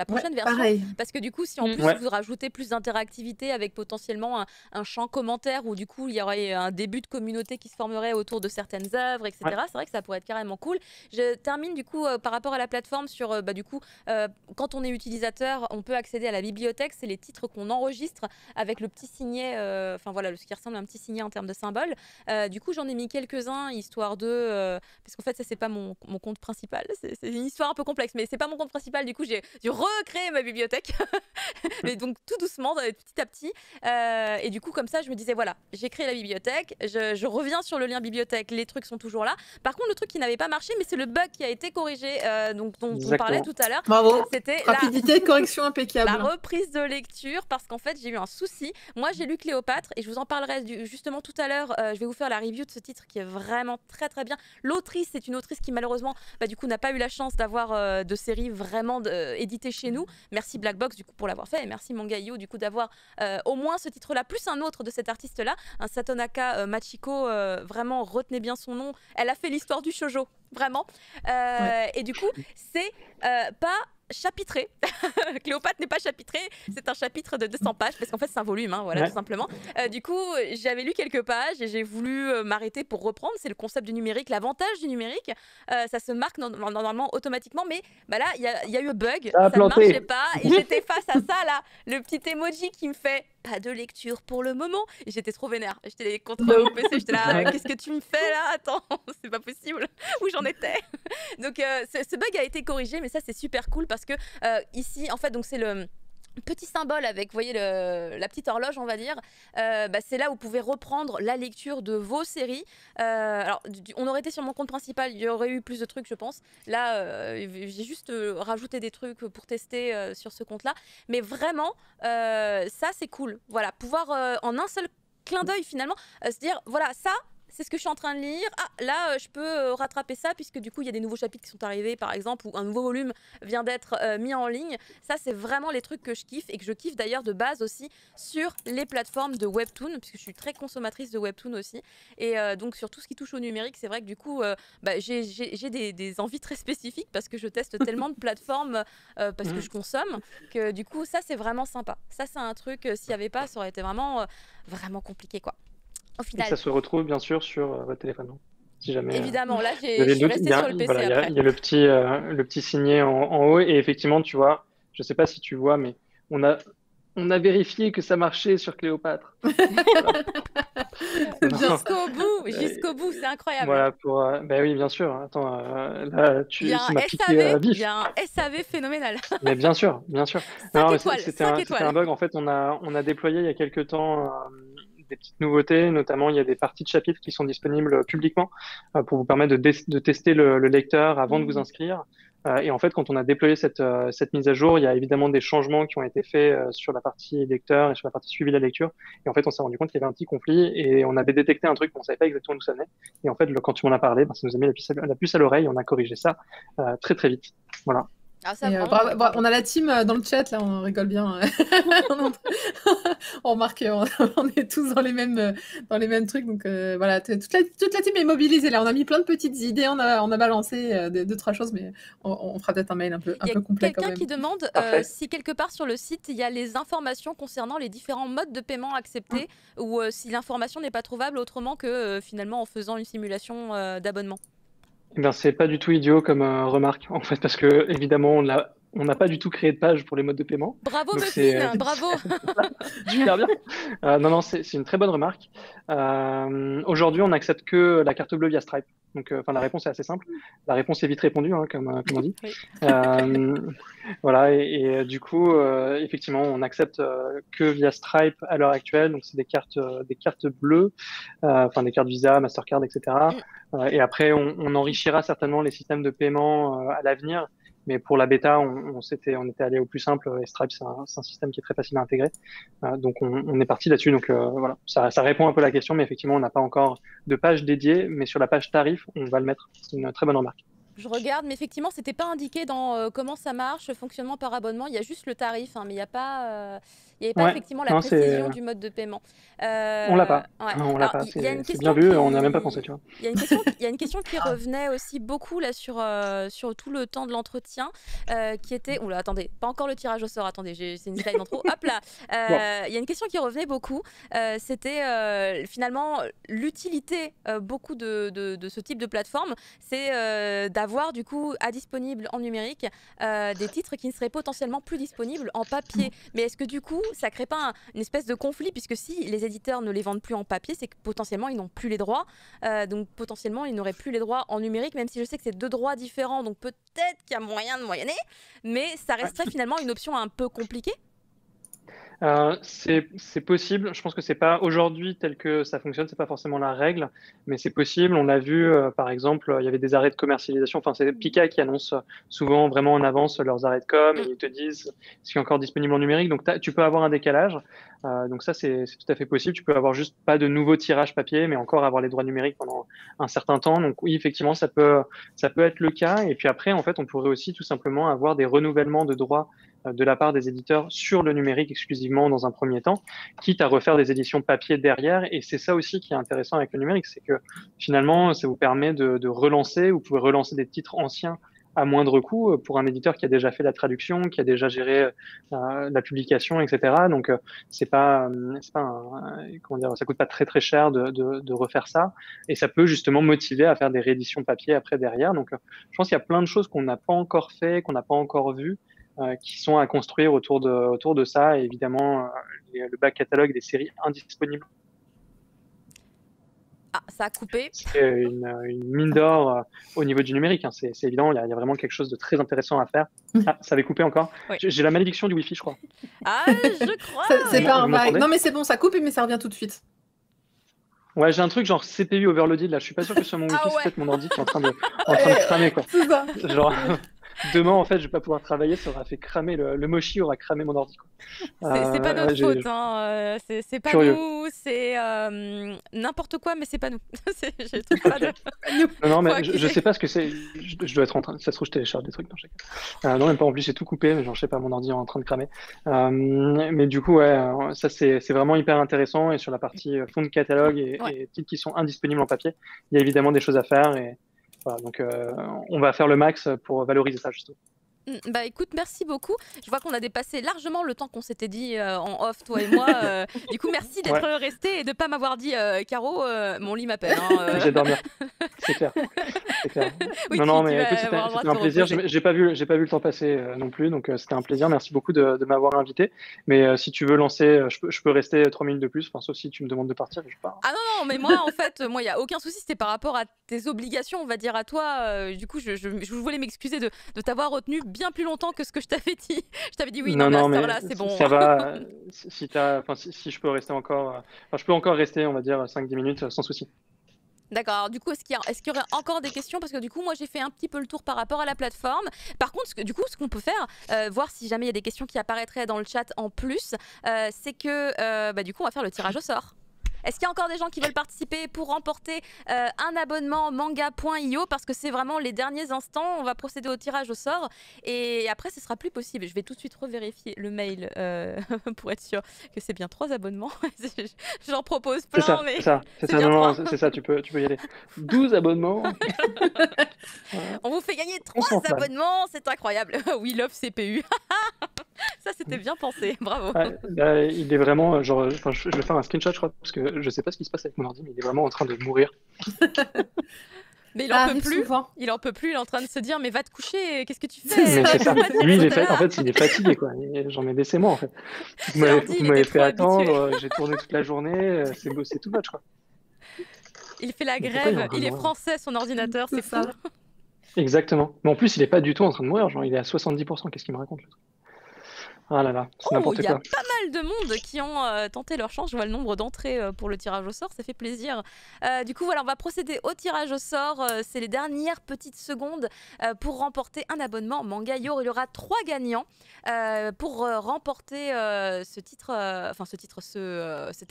prochaine version, pareil. parce que du coup, si en plus vous rajoutez plus d'interactivité avec potentiellement un champ commentaire où du coup il y aurait un début de communauté qui se formerait autour de certaines œuvres, etc. C'est vrai que ça pourrait être carrément cool. Je termine du coup par rapport à la plateforme sur quand on est utilisateur, on peut accéder à la bibliothèque. C'est les titres qu'on enregistre avec le petit signet, ce qui ressemble à un petit signet en termes de symbole. Du coup, j'en ai mis quelques-uns histoire de parce qu'en fait ça c'est pas mon compte principal, c'est une histoire un peu complexe, mais c'est pas mon compte principal, du coup j'ai dû recréer ma bibliothèque mais donc tout doucement, petit à petit, et du coup comme ça je me disais voilà, j'ai créé la bibliothèque, je reviens sur le lien bibliothèque, les trucs sont toujours là. Par contre le truc qui n'avait pas marché, mais c'est le bug qui a été corrigé, dont on parlait tout à l'heure. Bravo, c'était rapidité, correction impeccable. La reprise de lecture, parce qu'en fait j'ai eu un souci. Moi j'ai lu Cléopâtre et je vous en parlerai justement tout à l'heure. Je vais vous faire la review de ce titre qui est vraiment très très bien. L'autrice, c'est une autrice qui malheureusement du coup n'a pas eu la chance d'avoir de séries vraiment éditées chez nous. Merci Black Box du coup pour l'avoir fait et merci Manga.io du coup d'avoir au moins ce titre-là plus un autre de cet artiste-là, un Satonaka Machiko. Vraiment retenez bien son nom. Elle a fait l'histoire du shoujo, vraiment. Et du coup c'est pas chapitré. Cléopâtre n'est pas chapitré, c'est un chapitre de 200 pages parce qu'en fait c'est un volume, voilà, tout simplement. Du coup j'avais lu quelques pages et j'ai voulu m'arrêter pour reprendre. C'est le concept du numérique, l'avantage du numérique, ça se marque normalement automatiquement, mais là il y a eu un bug, ça ne marchait pas et j'étais face à ça là, le petit emoji qui me fait pas de lecture pour le moment et j'étais trop vénère, j'étais contre mon PC, j'étais là qu'est-ce que tu me fais là, attends c'est pas possible, où j'en étais. Donc ce bug a été corrigé, mais ça c'est super cool parce que ici en fait donc c'est le petit symbole avec, vous voyez, la petite horloge, on va dire. C'est là où vous pouvez reprendre la lecture de vos séries. Alors, on aurait été sur mon compte principal, il y aurait eu plus de trucs, je pense. Là, j'ai juste rajouté des trucs pour tester sur ce compte-là. Mais vraiment, ça, c'est cool. Voilà, pouvoir en un seul clin d'œil, finalement, se dire, voilà, ça, c'est ce que je suis en train de lire. Ah, là, je peux rattraper ça puisque du coup, il y a des nouveaux chapitres qui sont arrivés, par exemple, ou un nouveau volume vient d'être mis en ligne. Ça, c'est vraiment les trucs que je kiffe et que je kiffe d'ailleurs de base aussi sur les plateformes de Webtoon, puisque je suis très consommatrice de Webtoon aussi. Et donc, sur tout ce qui touche au numérique, c'est vrai que du coup, j'ai des envies très spécifiques parce que je teste tellement de plateformes parce que je consomme que du coup, ça, c'est vraiment sympa. Ça, c'est un truc, s'il n'y avait pas, ça aurait été vraiment, vraiment compliqué, quoi. Et ça se retrouve bien sûr sur votre téléphone, non si jamais. Évidemment, là, je suis restée sur le PC après. Il y a le petit signet en haut et effectivement, tu vois, je sais pas si tu vois, mais on a vérifié que ça marchait sur Cléopâtre. Jusqu'au bout, c'est incroyable. Voilà, oui, bien sûr. Attends, là, ça m'a piqué vif. Il y a un SAV phénoménal. Mais bien sûr. C'était un bug. En fait, on a déployé il y a quelques temps des petites nouveautés, notamment il y a des parties de chapitres qui sont disponibles publiquement pour vous permettre de tester le lecteur avant de vous inscrire. Et en fait, quand on a déployé cette mise à jour, il y a évidemment des changements qui ont été faits sur la partie lecteur et sur la partie suivi de la lecture. Et en fait, on s'est rendu compte qu'il y avait un petit conflit et on avait détecté un truc qu'on ne savait pas exactement d'où ça venait. Et en fait, quand tu m'en as parlé, ça nous a mis la puce à l'oreille. On a corrigé ça très très vite. Voilà. Ah, ça, on a la team dans le chat, là, on rigole bien. On remarque, on est tous dans les mêmes trucs. Donc voilà, toute la team est mobilisée. Là, on a mis plein de petites idées, on a balancé 2-3 choses, mais on fera peut-être un mail un peu complet quand même. Il y a quelqu'un qui demande si quelque part sur le site, il y a les informations concernant les différents modes de paiement acceptés ou si l'information n'est pas trouvable autrement que finalement en faisant une simulation d'abonnement. Eh bien, c'est pas du tout idiot comme remarque, en fait, parce que évidemment, on n'a pas du tout créé de page pour les modes de paiement. Bravo, Muffin, bravo. Super bien. Non, c'est une très bonne remarque. Aujourd'hui, on n'accepte que la carte bleue via Stripe. Donc, la réponse est assez simple. La réponse est vite répondue, hein, comme on dit. Oui. Voilà, et du coup, effectivement, on n'accepte que via Stripe à l'heure actuelle. Donc, c'est des cartes bleues, des cartes Visa, Mastercard, etc. Et après, on enrichira certainement les systèmes de paiement à l'avenir. Mais pour la bêta, on était allé au plus simple. Et Stripe, c'est un système qui est très facile à intégrer. Donc, on est parti là-dessus. Donc, voilà, ça répond un peu à la question. Mais effectivement, on n'a pas encore de page dédiée. Mais sur la page tarif, on va le mettre. C'est une très bonne remarque. Je regarde, mais effectivement, c'était pas indiqué dans comment ça marche, fonctionnement par abonnement. Il y a juste le tarif, hein, mais il n'y a pas, effectivement la précision du mode de paiement. On l'a pas. Ouais. On l'a pas. C'est bien vu. On n'y a même pas pensé, tu vois. Il y a une question qui revenait aussi beaucoup là sur tout le temps de l'entretien, qui était. Oula, attendez, pas encore le tirage au sort. Attendez, c'est une slide d'intro. Hop là. Il y a une question qui revenait beaucoup. C'était finalement l'utilité beaucoup de ce type de plateforme, c'est d'avoir du coup à disponible en numérique des titres qui ne seraient potentiellement plus disponibles en papier. Mais est-ce que du coup ça crée pas une espèce de conflit, puisque si les éditeurs ne les vendent plus en papier, c'est que potentiellement ils n'ont plus les droits, donc potentiellement ils n'auraient plus les droits en numérique, même si je sais que c'est 2 droits différents, donc peut-être qu'il y a moyen de moyenner, mais ça resterait finalement une option un peu compliquée. C'est possible. Je pense que c'est pas aujourd'hui tel que ça fonctionne, c'est pas forcément la règle, mais c'est possible. On l'a vu, par exemple, il y avait des arrêts de commercialisation. Enfin, c'est Pika qui annonce souvent vraiment en avance leurs arrêts de com et ils te disent ce qui est encore disponible en numérique. Donc, tu peux avoir un décalage. Donc ça, c'est tout à fait possible. Tu peux avoir juste pas de nouveaux tirages papier, mais encore avoir les droits numériques pendant un certain temps. Donc oui, effectivement, ça peut être le cas. Et puis après, en fait, on pourrait aussi tout simplement avoir des renouvellements de droits de la part des éditeurs sur le numérique exclusivement dans un premier temps, quitte à refaire des éditions papier derrière. Et c'est ça aussi qui est intéressant avec le numérique, c'est que finalement, ça vous permet de relancer, vous pouvez relancer des titres anciens à moindre coût pour un éditeur qui a déjà fait la traduction, qui a déjà géré la publication, etc. Donc c'est pas comment dire, ça coûte pas très très cher de refaire ça, et ça peut justement motiver à faire des rééditions papier après derrière. Donc je pense qu'il y a plein de choses qu'on n'a pas encore fait, qu'on n'a pas encore vues, qui sont à construire autour de ça, et évidemment le back catalogue des séries indisponibles. Ah, ça a coupé. C'est une mine d'or au niveau du numérique, hein. C'est évident, il y a vraiment quelque chose de très intéressant à faire. Ah, ça avait coupé encore. Oui. J'ai la malédiction du Wi-Fi, je crois. Ah, je crois. C'est pas un bail. Non, mais c'est bon, ça coupe, mais ça revient tout de suite. Ouais, j'ai un truc genre CPU overloaded là. Je suis pas sûr que ce soit mon Wi-Fi, c'est peut-être mon ordi qui est en train de cramer, quoi. C'est ça. Genre, demain, en fait, je vais pas pouvoir travailler, ça aura fait cramer le Mochi aura cramé mon ordi, quoi. C'est pas notre faute, hein. C'est pas curieux. nous, c'est n'importe quoi, mais c'est pas nous. Non, mais je sais pas ce que c'est. Je dois être en train. Ça se trouve, je télécharge des trucs dans chaque cas. Non, même pas. En plus, j'ai tout coupé, mais genre, je sais pas, mon ordi est en train de cramer. Mais du coup, ouais, ça c'est vraiment hyper intéressant. Et sur la partie fond de catalogue et titres qui sont indisponibles en papier, il y a évidemment des choses à faire. Et voilà, donc on va faire le max pour valoriser ça, justement. Bah écoute, merci beaucoup. Je vois qu'on a dépassé largement le temps qu'on s'était dit en off, toi et moi. Du coup, merci d'être resté et de pas m'avoir dit Caro, mon lit m'appelle. Hein, J'ai dormi. C'est clair. Oui, non, mais écoute, c'était un plaisir. J'ai pas vu le temps passer non plus, donc c'était un plaisir. Merci beaucoup de m'avoir invité. Mais si tu veux lancer, je peux rester 3 minutes de plus, enfin, sauf si tu me demandes de partir. Je pars. Ah non, mais moi, en fait, il y a aucun souci. C'était par rapport à tes obligations, on va dire, à toi. Du coup, je voulais m'excuser de t'avoir retenu bien plus longtemps que ce que je t'avais dit. Je t'avais dit oui, non, mais à cette heure-là, c'est bon. Ça va. Si je peux rester encore, je peux encore rester, on va dire, 5-10 minutes sans souci. D'accord. Du coup, est-ce qu'il y aurait encore des questions? Parce que du coup, moi, j'ai fait un petit peu le tour par rapport à la plateforme. Par contre, ce qu'on peut faire, voir si jamais il y a des questions qui apparaîtraient dans le chat en plus, c'est que du coup, on va faire le tirage au sort. Est-ce qu'il y a encore des gens qui veulent participer pour remporter un abonnement manga.io, parce que c'est vraiment les derniers instants. On va procéder au tirage au sort et après ce sera plus possible. Je vais tout de suite revérifier le mail pour être sûr que c'est bien 3 abonnements. J'en propose plein, mais c'est ça, tu peux y aller. 12 abonnements. On vous fait gagner 3 abonnements, c'est incroyable. We love CPU. Ça, c'était bien pensé, bravo. Là, il est vraiment, genre, je vais faire un screenshot, je crois, parce que je sais pas ce qui se passe avec mon ordi, mais il est vraiment en train de mourir. Mais il en peut plus. Il en peut plus. Il est en train de se dire, mais va te coucher. Qu'est-ce que tu fais? Mais c'est ça. Lui, il est fatigué, quoi. J'en ai des mois, en fait. Vous m'avez fait attendre. J'ai tourné toute la journée. C'est tout much, quoi. Il fait la grève. Il est français, son ordinateur. C'est ça. Exactement. Mais en plus, il est pas du tout en train de mourir. Genre, il est à 70%. Qu'est-ce qu'il me raconte? Ah là là, c'est n'importe quoi. Il y a pas mal de monde qui ont tenté leur chance. Je vois le nombre d'entrées pour le tirage au sort, ça fait plaisir. Du coup, voilà, on va procéder au tirage au sort. C'est les dernières petites secondes pour remporter un abonnement Manga.io. Il y aura 3 gagnants pour remporter cet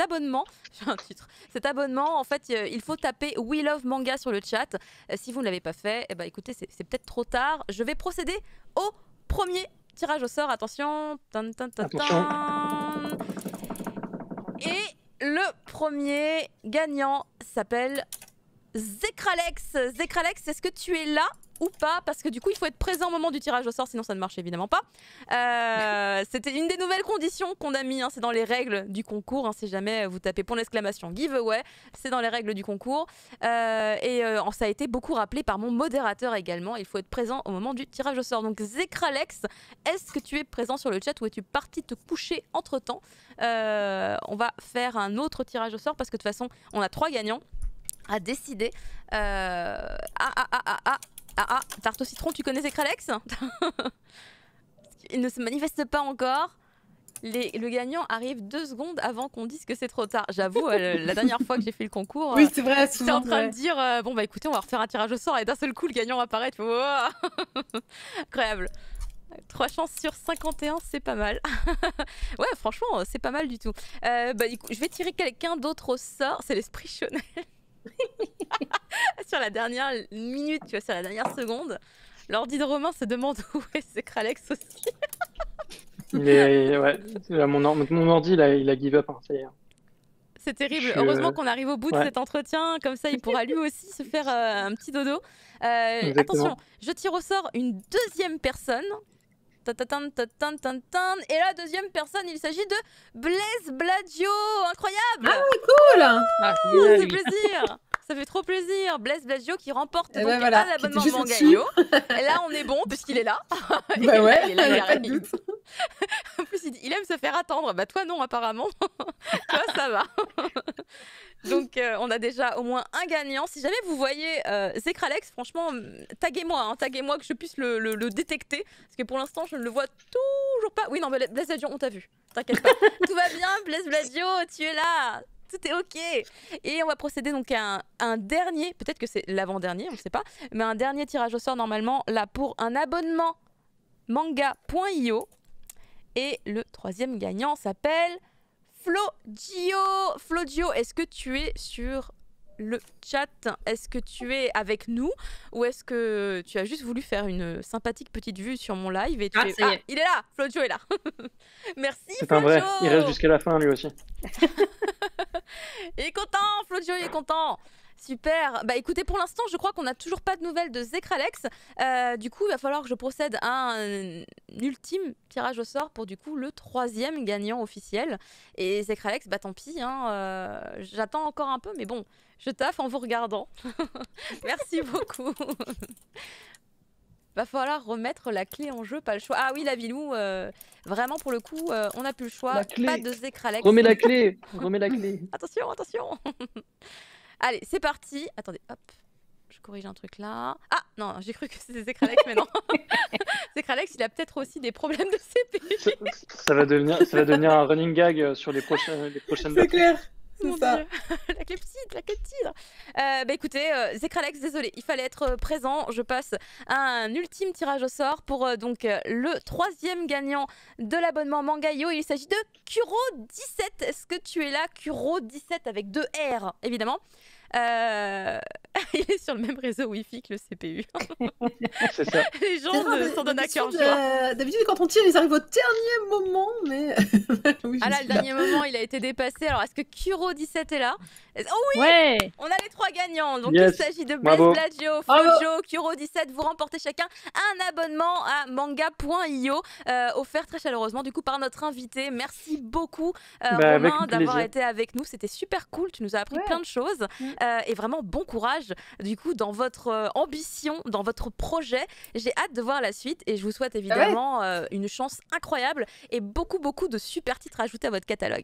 abonnement. J'ai un titre. Cet abonnement, en fait, il faut taper We Love Manga sur le chat. Si vous ne l'avez pas fait, eh ben, écoutez, c'est peut-être trop tard. Je vais procéder au premier tirage au sort, attention. Et le premier gagnant s'appelle Zekralex. Zekralex, est-ce que tu es là ou pas? Parce que du coup, il faut être présent au moment du tirage au sort, sinon ça ne marche évidemment pas. C'était une des nouvelles conditions qu'on a mis, hein, c'est dans les règles du concours. Hein, si jamais vous tapez point d'exclamation giveaway, c'est dans les règles du concours. Ça a été beaucoup rappelé par mon modérateur également. Il faut être présent au moment du tirage au sort. Donc Zekralex, est-ce que tu es présent sur le chat ou es-tu parti te coucher entre-temps? On va faire un autre tirage au sort parce que de toute façon, on a 3 gagnants à décider. Tarte au citron, tu connais Zekralex? Il ne se manifeste pas encore. Le gagnant arrive 2 secondes avant qu'on dise que c'est trop tard. J'avoue, la dernière fois que j'ai fait le concours, oui, c'est vrai, j'étais en train de dire bon bah écoutez, on va refaire un tirage au sort et d'un seul coup le gagnant apparaît. Tu vois, incroyable. 3 chances sur 51, c'est pas mal. Ouais, franchement, c'est pas mal du tout. Je vais tirer quelqu'un d'autre au sort. C'est l'esprit Chanel. Sur la dernière minute, tu vois, sur la dernière seconde, l'ordi de Romain se demande où est Zekralex aussi. Mon ordi, il a give up. Hein, ça y est. C'est terrible. Heureusement qu'on arrive au bout de cet entretien, comme ça il pourra lui aussi se faire un petit dodo. Attention, je tire au sort une deuxième personne. Et la deuxième personne, il s'agit de Blaise Bladio. Incroyable! Ah oui, cool! Ça fait plaisir. Ça fait trop plaisir. Blaise Bladio qui remporte donc un abonnement Manga.io. Et là, on est bon puisqu'il est là. Bah ouais, il est là, en plus, il aime se faire attendre. Bah toi, non, apparemment. Toi, ça va. Donc, on a déjà au moins un gagnant. Si jamais vous voyez Zekralex, franchement, taguez-moi. Hein, taguez-moi que je puisse le détecter. Parce que pour l'instant, je ne le vois toujours pas. Oui, non, mais Blaise Bladio, on t'a vu. T'inquiète pas. Tout va bien, Blaise Bladio, tu es là. Tout est ok. Et on va procéder donc à un dernier, peut-être que c'est l'avant-dernier, on ne sait pas, mais un dernier tirage au sort normalement, là pour un abonnement manga.io. Et le 3e gagnant s'appelle Flogio. Flogio, est-ce que tu es sur le chat? Est-ce que tu es avec nous ou est-ce que tu as juste voulu faire une sympathique petite vue sur mon live et il est là, Flogio est là. Merci. C'est un vrai, il reste jusqu'à la fin lui aussi. Il est content, Flogio, il est content. Super. Bah écoutez, pour l'instant, je crois qu'on n'a toujours pas de nouvelles de Zekralex. Du coup, il va falloir que je procède à un ultime tirage au sort pour du coup le 3e gagnant officiel. Et Zekralex, bah tant pis, hein, j'attends encore un peu, mais bon, je taffe en vous regardant. Merci beaucoup. Va falloir remettre la clé en jeu, pas le choix. Ah oui, la Vilou, vraiment pour le coup, on n'a plus le choix. Pas de Zekralex. Remets la clé, remets la clé. Attention, attention. Allez, c'est parti. Attendez, hop. Je corrige un truc là. Ah non, j'ai cru que c'était Zekralex, mais non. Zekralex, il a peut-être aussi des problèmes de CPU. Ça va devenir un running gag sur les prochaines. C'est clair. C'est ça. La clepsydre, la clepsydre. Bah écoutez, Zekralex, désolé, il fallait être présent. Je passe à un ultime tirage au sort pour donc le 3e gagnant de l'abonnement Manga.io. Il s'agit de Kuro17. Est-ce que tu es là, Kuro17 avec 2 R, évidemment. Il est sur le même réseau Wi-Fi que le CPU. C'est ça. Les gens s'en donnent à cœur joie. D'habitude, quand on tire, ils arrivent au dernier moment, mais... oui, ah là, le dernier moment, il a été dépassé. Alors, est-ce que Kuro17 est là? Oh oui, ouais. On a les 3 gagnants. Donc, il s'agit de Blaise Blagio, Flojo, Kuro17. Vous remportez chacun un abonnement à Manga.io, offert très chaleureusement, du coup, par notre invité. Merci beaucoup, Romain, d'avoir été avec nous. C'était super cool. Tu nous as appris plein de choses. Et vraiment, bon courage, du coup, dans votre ambition, dans votre projet. J'ai hâte de voir la suite et je vous souhaite évidemment une chance incroyable et beaucoup de super titres ajoutés à votre catalogue.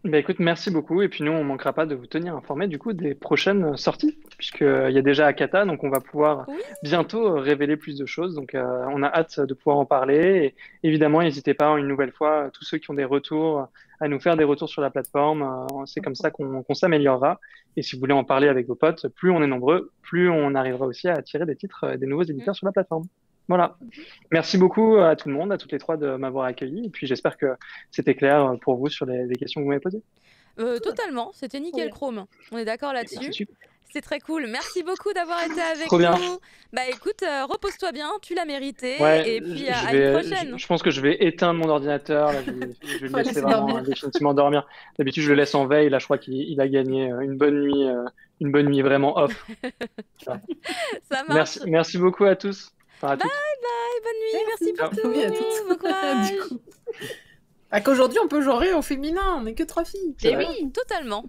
Bah écoute, merci beaucoup. Et puis nous, on ne manquera pas de vous tenir informés du coup des prochaines sorties, puisqu'il y a déjà Akata, donc on va pouvoir bientôt révéler plus de choses. Donc on a hâte de pouvoir en parler. Et évidemment, n'hésitez pas une nouvelle fois, tous ceux qui ont des retours, à nous faire des retours sur la plateforme. C'est comme ça qu'on s'améliorera. Et si vous voulez en parler avec vos potes, plus on est nombreux, plus on arrivera aussi à attirer des titres des nouveaux éditeurs sur la plateforme. Voilà. Merci beaucoup à tout le monde, à toutes les 3 de m'avoir accueilli. Et puis j'espère que c'était clair pour vous sur les questions que vous m'avez posées. Totalement, c'était nickel Chrome. On est d'accord là-dessus. C'est très cool. Merci beaucoup d'avoir été avec Trop bien. nous. Bah écoute, repose-toi bien, tu l'as mérité. Ouais, et puis à une prochaine. Je pense que je vais éteindre mon ordinateur. Là, je vais le laisser vraiment définitivement dormir. D'habitude, je le laisse en veille. Là, je crois qu'il a gagné une bonne nuit vraiment off. Ça marche. Merci beaucoup à tous. Bye bye, bonne nuit, merci pour tout. Oui, à tous. Bon courage. Du coup. Qu'aujourd'hui on peut jouer au féminin, on n'est que 3 filles. Et oui, totalement.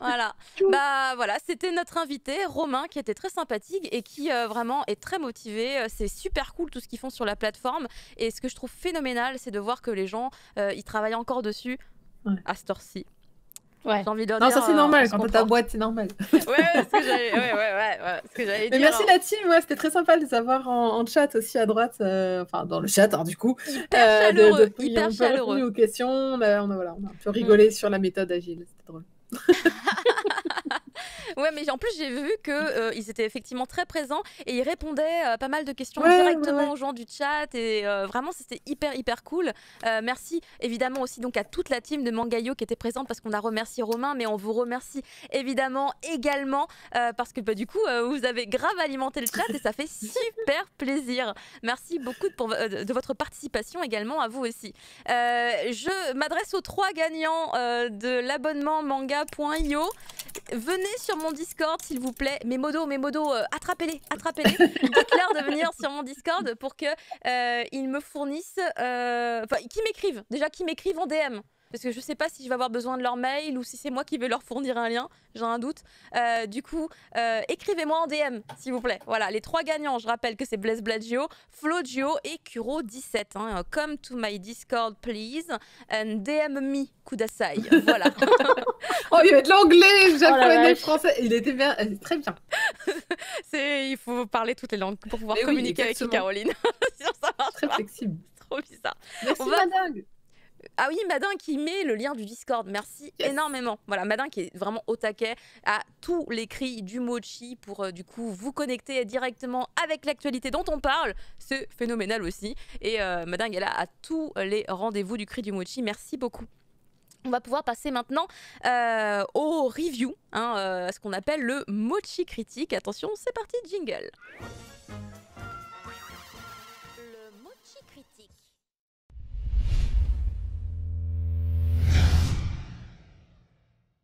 Voilà. Bah voilà, c'était notre invité Romain qui était très sympathique et qui vraiment est très motivé. C'est super cool tout ce qu'ils font sur la plateforme. Et ce que je trouve phénoménal, c'est de voir que les gens ils travaillent encore dessus à cette heure-ci. Ouais. J'ai envie de leur non, dire, ça c'est normal, quand t'as ta boîte, c'est normal. Ouais, ce que j'allais dire. Mais merci la team, c'était très sympa de les avoir en chat aussi à droite, enfin dans le chat, hein, du coup. Hyper chaleureux. Aux questions, on a un peu rigolé sur la méthode agile, c'était drôle. Ouais, mais en plus j'ai vu que ils étaient effectivement très présents et ils répondaient pas mal de questions directement aux gens du chat et vraiment c'était hyper cool. Merci évidemment aussi donc à toute la team de Manga.io qui était présente parce qu'on a remercié Romain, mais on vous remercie évidemment également parce que du coup vous avez grave alimenté le chat et ça fait super plaisir. Merci beaucoup de votre participation également à vous aussi. Je m'adresse aux 3 gagnants de l'abonnement Manga.io. Venez sur mon Discord s'il vous plaît. Mes modos, attrapez-les. Dites-leur de venir sur mon Discord pour que ils me fournissent, qu'ils m'écrivent en DM. Parce que je sais pas si je vais avoir besoin de leur mail ou si c'est moi qui vais leur fournir un lien, j'ai un doute. Du coup, écrivez-moi en DM, s'il vous plaît. Voilà, les 3 gagnants, je rappelle que c'est Blaise Blagio, Flojo et Kuro17. Hein. Come to my Discord, please, and DM me, Kudasai. Voilà. Oh, il y avait de l'anglais, japonais, français. Il était bien, très bien. Il faut parler toutes les langues pour pouvoir communiquer avec Caroline. Sinon, ça marche très pas. flexible. C'est trop bizarre. Merci, madame. Ah oui, Madin qui met le lien du Discord, merci énormément. Voilà, Madin qui est vraiment au taquet à tous les cris du mochi pour du coup vous connecter directement avec l'actualité dont on parle. C'est phénoménal aussi. Et Madin est là à tous les rendez-vous du cri du mochi. Merci beaucoup. On va pouvoir passer maintenant au review, ce qu'on appelle le mochi critique. Attention, c'est parti, jingle.